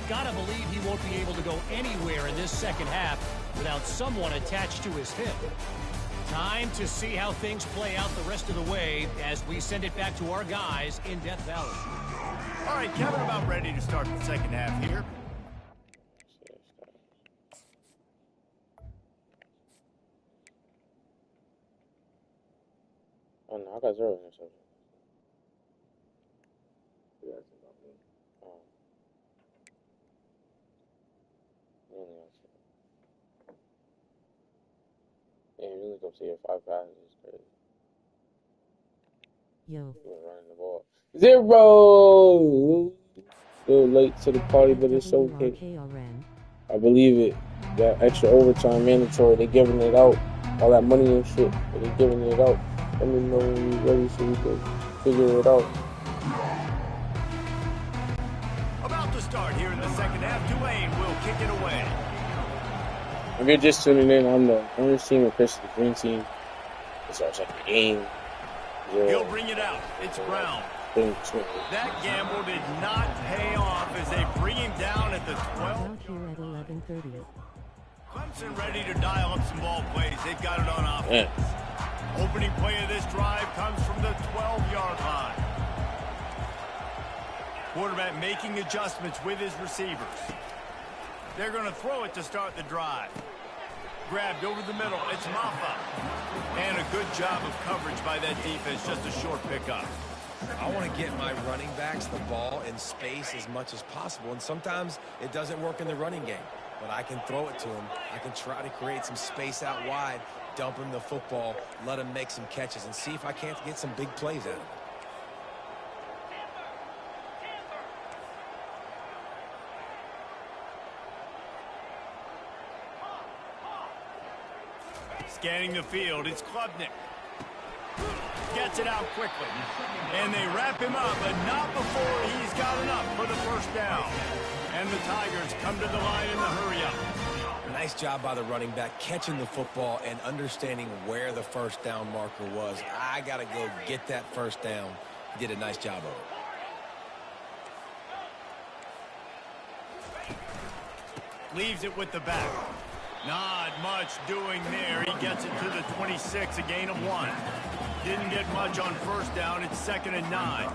Gotta believe he won't be able to go anywhere in this second half without someone attached to his hip. Time to see how things play out the rest of the way as we send it back to our guys in Death Valley. All right, Kevin, about ready to start the second half here. Oh no, I got 0 interceptions. completed 5 passes. It's crazy. Yo. He was running the ball. 0. Still late to the party, but it's okay. WRKRN. I believe it. That extra overtime mandatory. They giving it out. All that money and shit. They giving it out. Let me know when you're ready so we can figure it out. About to start here in the second half. Tulane will kick it away. If you're just tuning in, I'm the orange team and Chris the green team. It's our second game. He'll bring it out. It's Brown. That gamble did not pay off as they bring him down at the 12. Out here at 11:30. Clemson ready to dial up some ball plays. They've got it on offense. Opening play of this drive comes from the 12-yard line. Quarterback making adjustments with his receivers. They're going to throw it to start the drive. Grabbed over the middle. It's Maffa. And a good job of coverage by that defense. Just a short pickup. I want to get my running backs the ball in space as much as possible, and sometimes it doesn't work in the running game, but I can throw it to him. I can try to create some space out wide, dump him the football, let him make some catches, and see if I can't get some big plays out of him. Scanning the field, it's Klubnik. Gets it out quickly. And they wrap him up, but not before he's got enough for the first down. And the Tigers come to the line in the hurry-up. Nice job by the running back, catching the football and understanding where the first down marker was. I got to go get that first down. He did a nice job of it. Leaves it with the back. Not much doing there. He gets it to the 26, a gain of 1. Didn't get much on first down. It's 2nd and 9.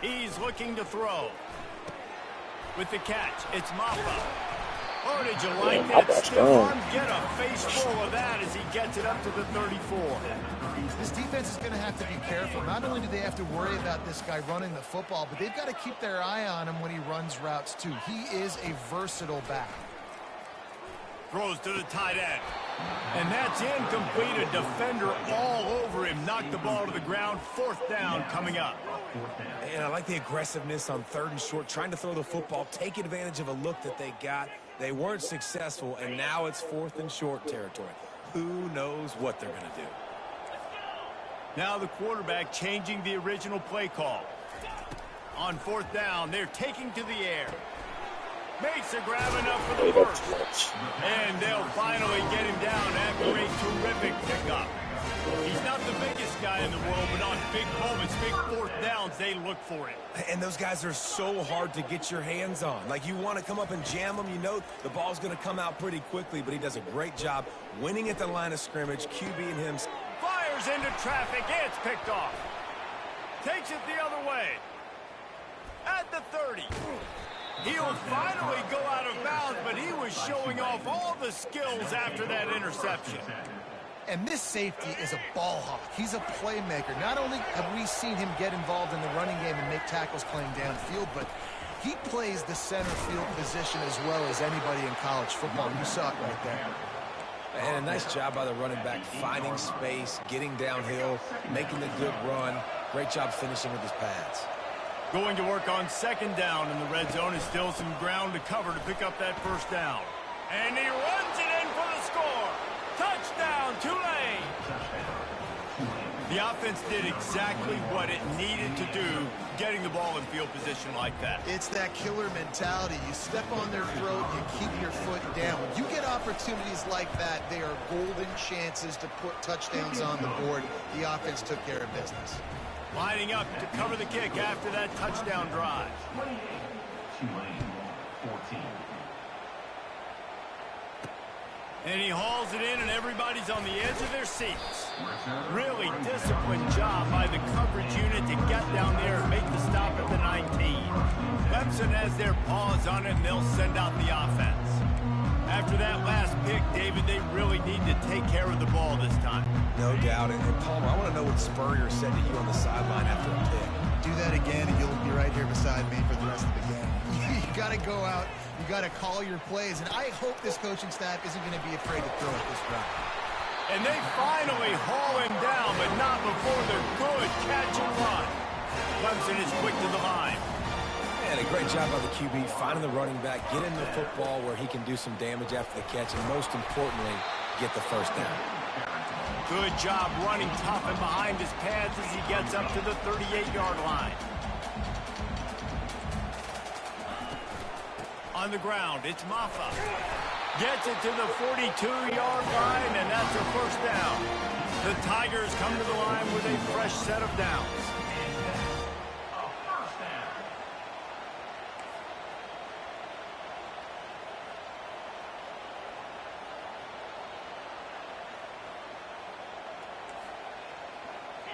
He's looking to throw. With the catch, it's Maffa. Oh, did you like that stiff arm? Get a face full of that as he gets it up to the 34. This defense is going to have to be careful. Not only do they have to worry about this guy running the football, but they've got to keep their eye on him when he runs routes, too. He is a versatile back. Throws to the tight end. And that's incomplete. A defender all over him. Knocked the ball to the ground. 4th down coming up. And I like the aggressiveness on 3rd and short, trying to throw the football, take advantage of a look that they got. They weren't successful, and now it's 4th and short territory. Who knows what they're going to do? Now the quarterback changing the original play call. On 4th down, they're taking to the air. Makes a grab enough for the first. And they'll finally get him down after a terrific pickup. He's not the biggest guy in the world, but on big moments, big 4th downs, they look for it. And those guys are so hard to get your hands on. Like, you want to come up and jam them, you know the ball's going to come out pretty quickly, but he does a great job winning at the line of scrimmage, QBing him. Fires into traffic, it's picked off. Takes it the other way. At the 30. He'll finally go out of bounds, but he was showing off all the skills after that interception. And this safety is a ball hawk. He's a playmaker. Not only have we seen him get involved in the running game and make tackles playing downfield, but he plays the center field position as well as anybody in college football. You saw it right there. And a nice job by the running back, finding space, getting downhill, making the good run. Great job finishing with his pads. Going to work on 2nd down in the red zone. Is still some ground to cover to pick up that first down. And he runs it in for the score. Touchdown, Tulane! The offense did exactly what it needed to do, getting the ball in field position like that. It's that killer mentality. You step on their throat, you keep your foot down. When you get opportunities like that, they are golden chances to put touchdowns on the board. The offense took care of business. Lining up to cover the kick after that touchdown drive. Tulane, 14. And he hauls it in, and everybody's on the edge of their seats. Really disciplined job by the coverage unit to get down there and make the stop at the 19. Clemson has their paws on it, and they'll send out the offense. After that last pick, David, they really need to take care of the ball this time. No doubt. And Palmer, I want to know what Spurrier said to you on the sideline after a pick. Do that again, and you'll be right here beside me for the rest of the game. You got to go out. You got to call your plays. And I hope this coaching staff isn't going to be afraid to throw at this drive. And they finally haul him down, but not before the good catch and run. Clemson is quick to the line. And a great job by the QB finding the running back, getting the football where he can do some damage after the catch, and most importantly, get the first down. Good job running tough and behind his pads as he gets up to the 38-yard line. On the ground, it's Maffa. Gets it to the 42-yard line, and that's a first down. The Tigers come to the line with a fresh set of downs.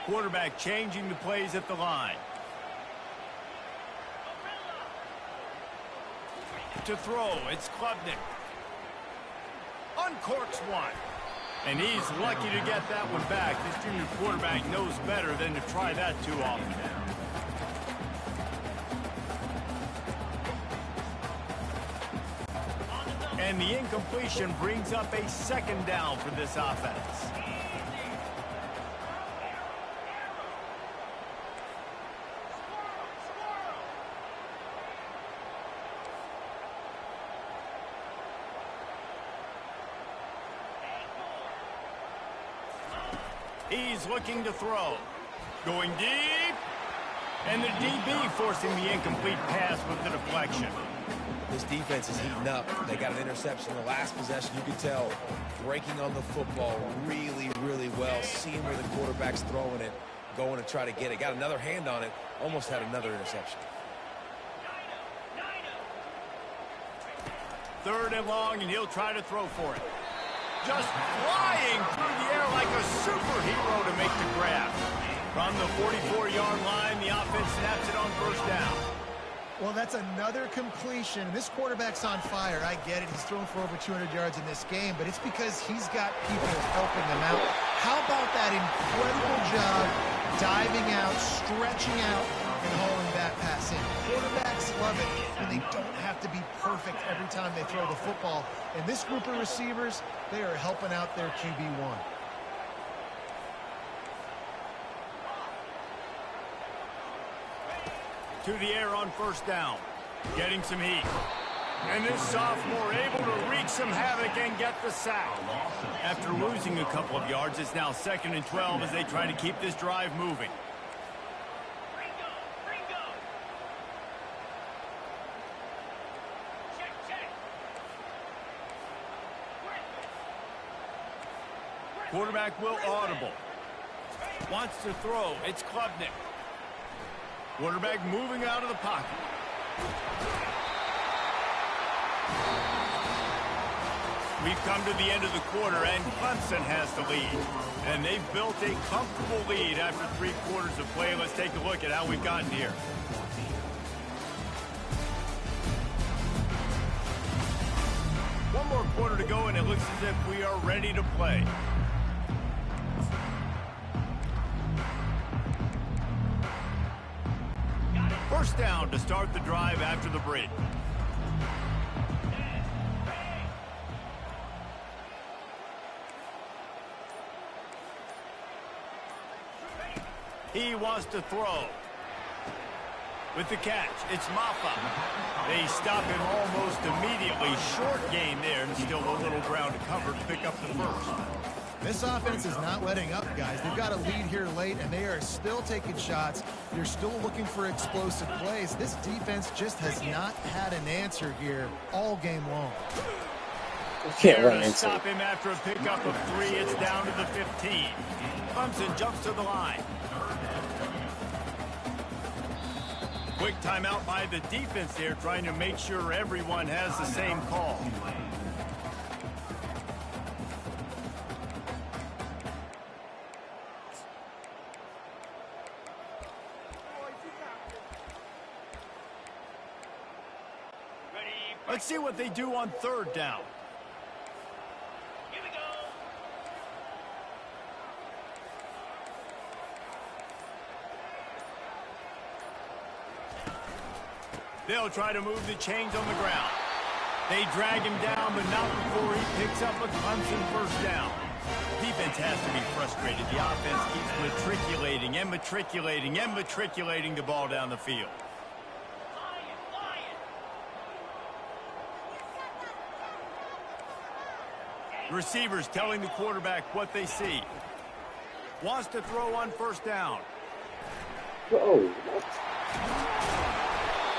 Quarterback changing the plays at the line. To throw, it's Klubnik. Uncorks one. And he's lucky to get that one back. This junior quarterback knows better than to try that too often. And the incompletion brings up a second down for this offense. He's looking to throw. Going deep. And the DB forcing the incomplete pass with the deflection. This defense is heating up. They got an interception in the last possession. You could tell breaking on the football really, really well. Seeing where the quarterback's throwing it. Going to try to get it. Got another hand on it. Almost had another interception. Third and long, and he'll try to throw for it. Just flying through the air like a superhero to make the grab. From the 44-yard line, the offense snaps it on first down. Well, that's another completion. This quarterback's on fire. I get it. He's thrown for over 200 yards in this game, but it's because he's got people helping him out. How about that incredible job diving out, stretching out, and hauling that pass in? Quarterbacks love it when they don't have to be perfect every time they throw the football. And this group of receivers, they are helping out their QB1. To the air on first down. Getting some heat. And this sophomore able to wreak some havoc and get the sack. After losing a couple of yards, it's now 2nd and 12 as they try to keep this drive moving. Quarterback will audible. Wants to throw. It's Klubnik. Quarterback moving out of the pocket. We've come to the end of the quarter, and Clemson has the lead. And they've built a comfortable lead after 3 quarters of play. Let's take a look at how we've gotten here. One more quarter to go, and it looks as if we are ready to play. First down to start the drive after the break. He wants to throw. With the catch, it's Maffa. They stop him almost immediately. Short gain there, and still a little ground to cover to pick up the first. This offense is not letting up, guys. They've got a lead here late, and they are still taking shots. They're still looking for explosive plays. This defense just has not had an answer here all game long. Can't run There to into stop him after a pickup of 3. It's down to the 15. Clemson jumps to the line. Quick timeout by the defense there, trying to make sure everyone has the same call. Let's see what they do on third down. They'll try to move the chains on the ground. They drag him down, but not before he picks up a Clemson first down. Defense has to be frustrated. The offense keeps matriculating and matriculating and matriculating the ball down the field. Receivers telling the quarterback what they see. Wants to throw on first down.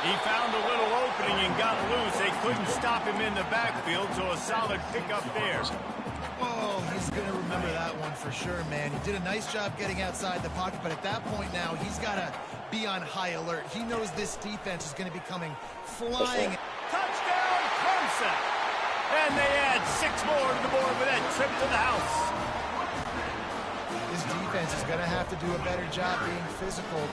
He found a little opening and got loose. They couldn't stop him in the backfield, so a solid pickup there. Oh, he's going to remember that one for sure, man. He did a nice job getting outside the pocket, but at that point now, he's got to be on high alert. He knows this defense is going to be coming flying. Touchdown, Clemson! And they add 6 more to the board with that trip to the house. This defense is going to have to do a better job being physical.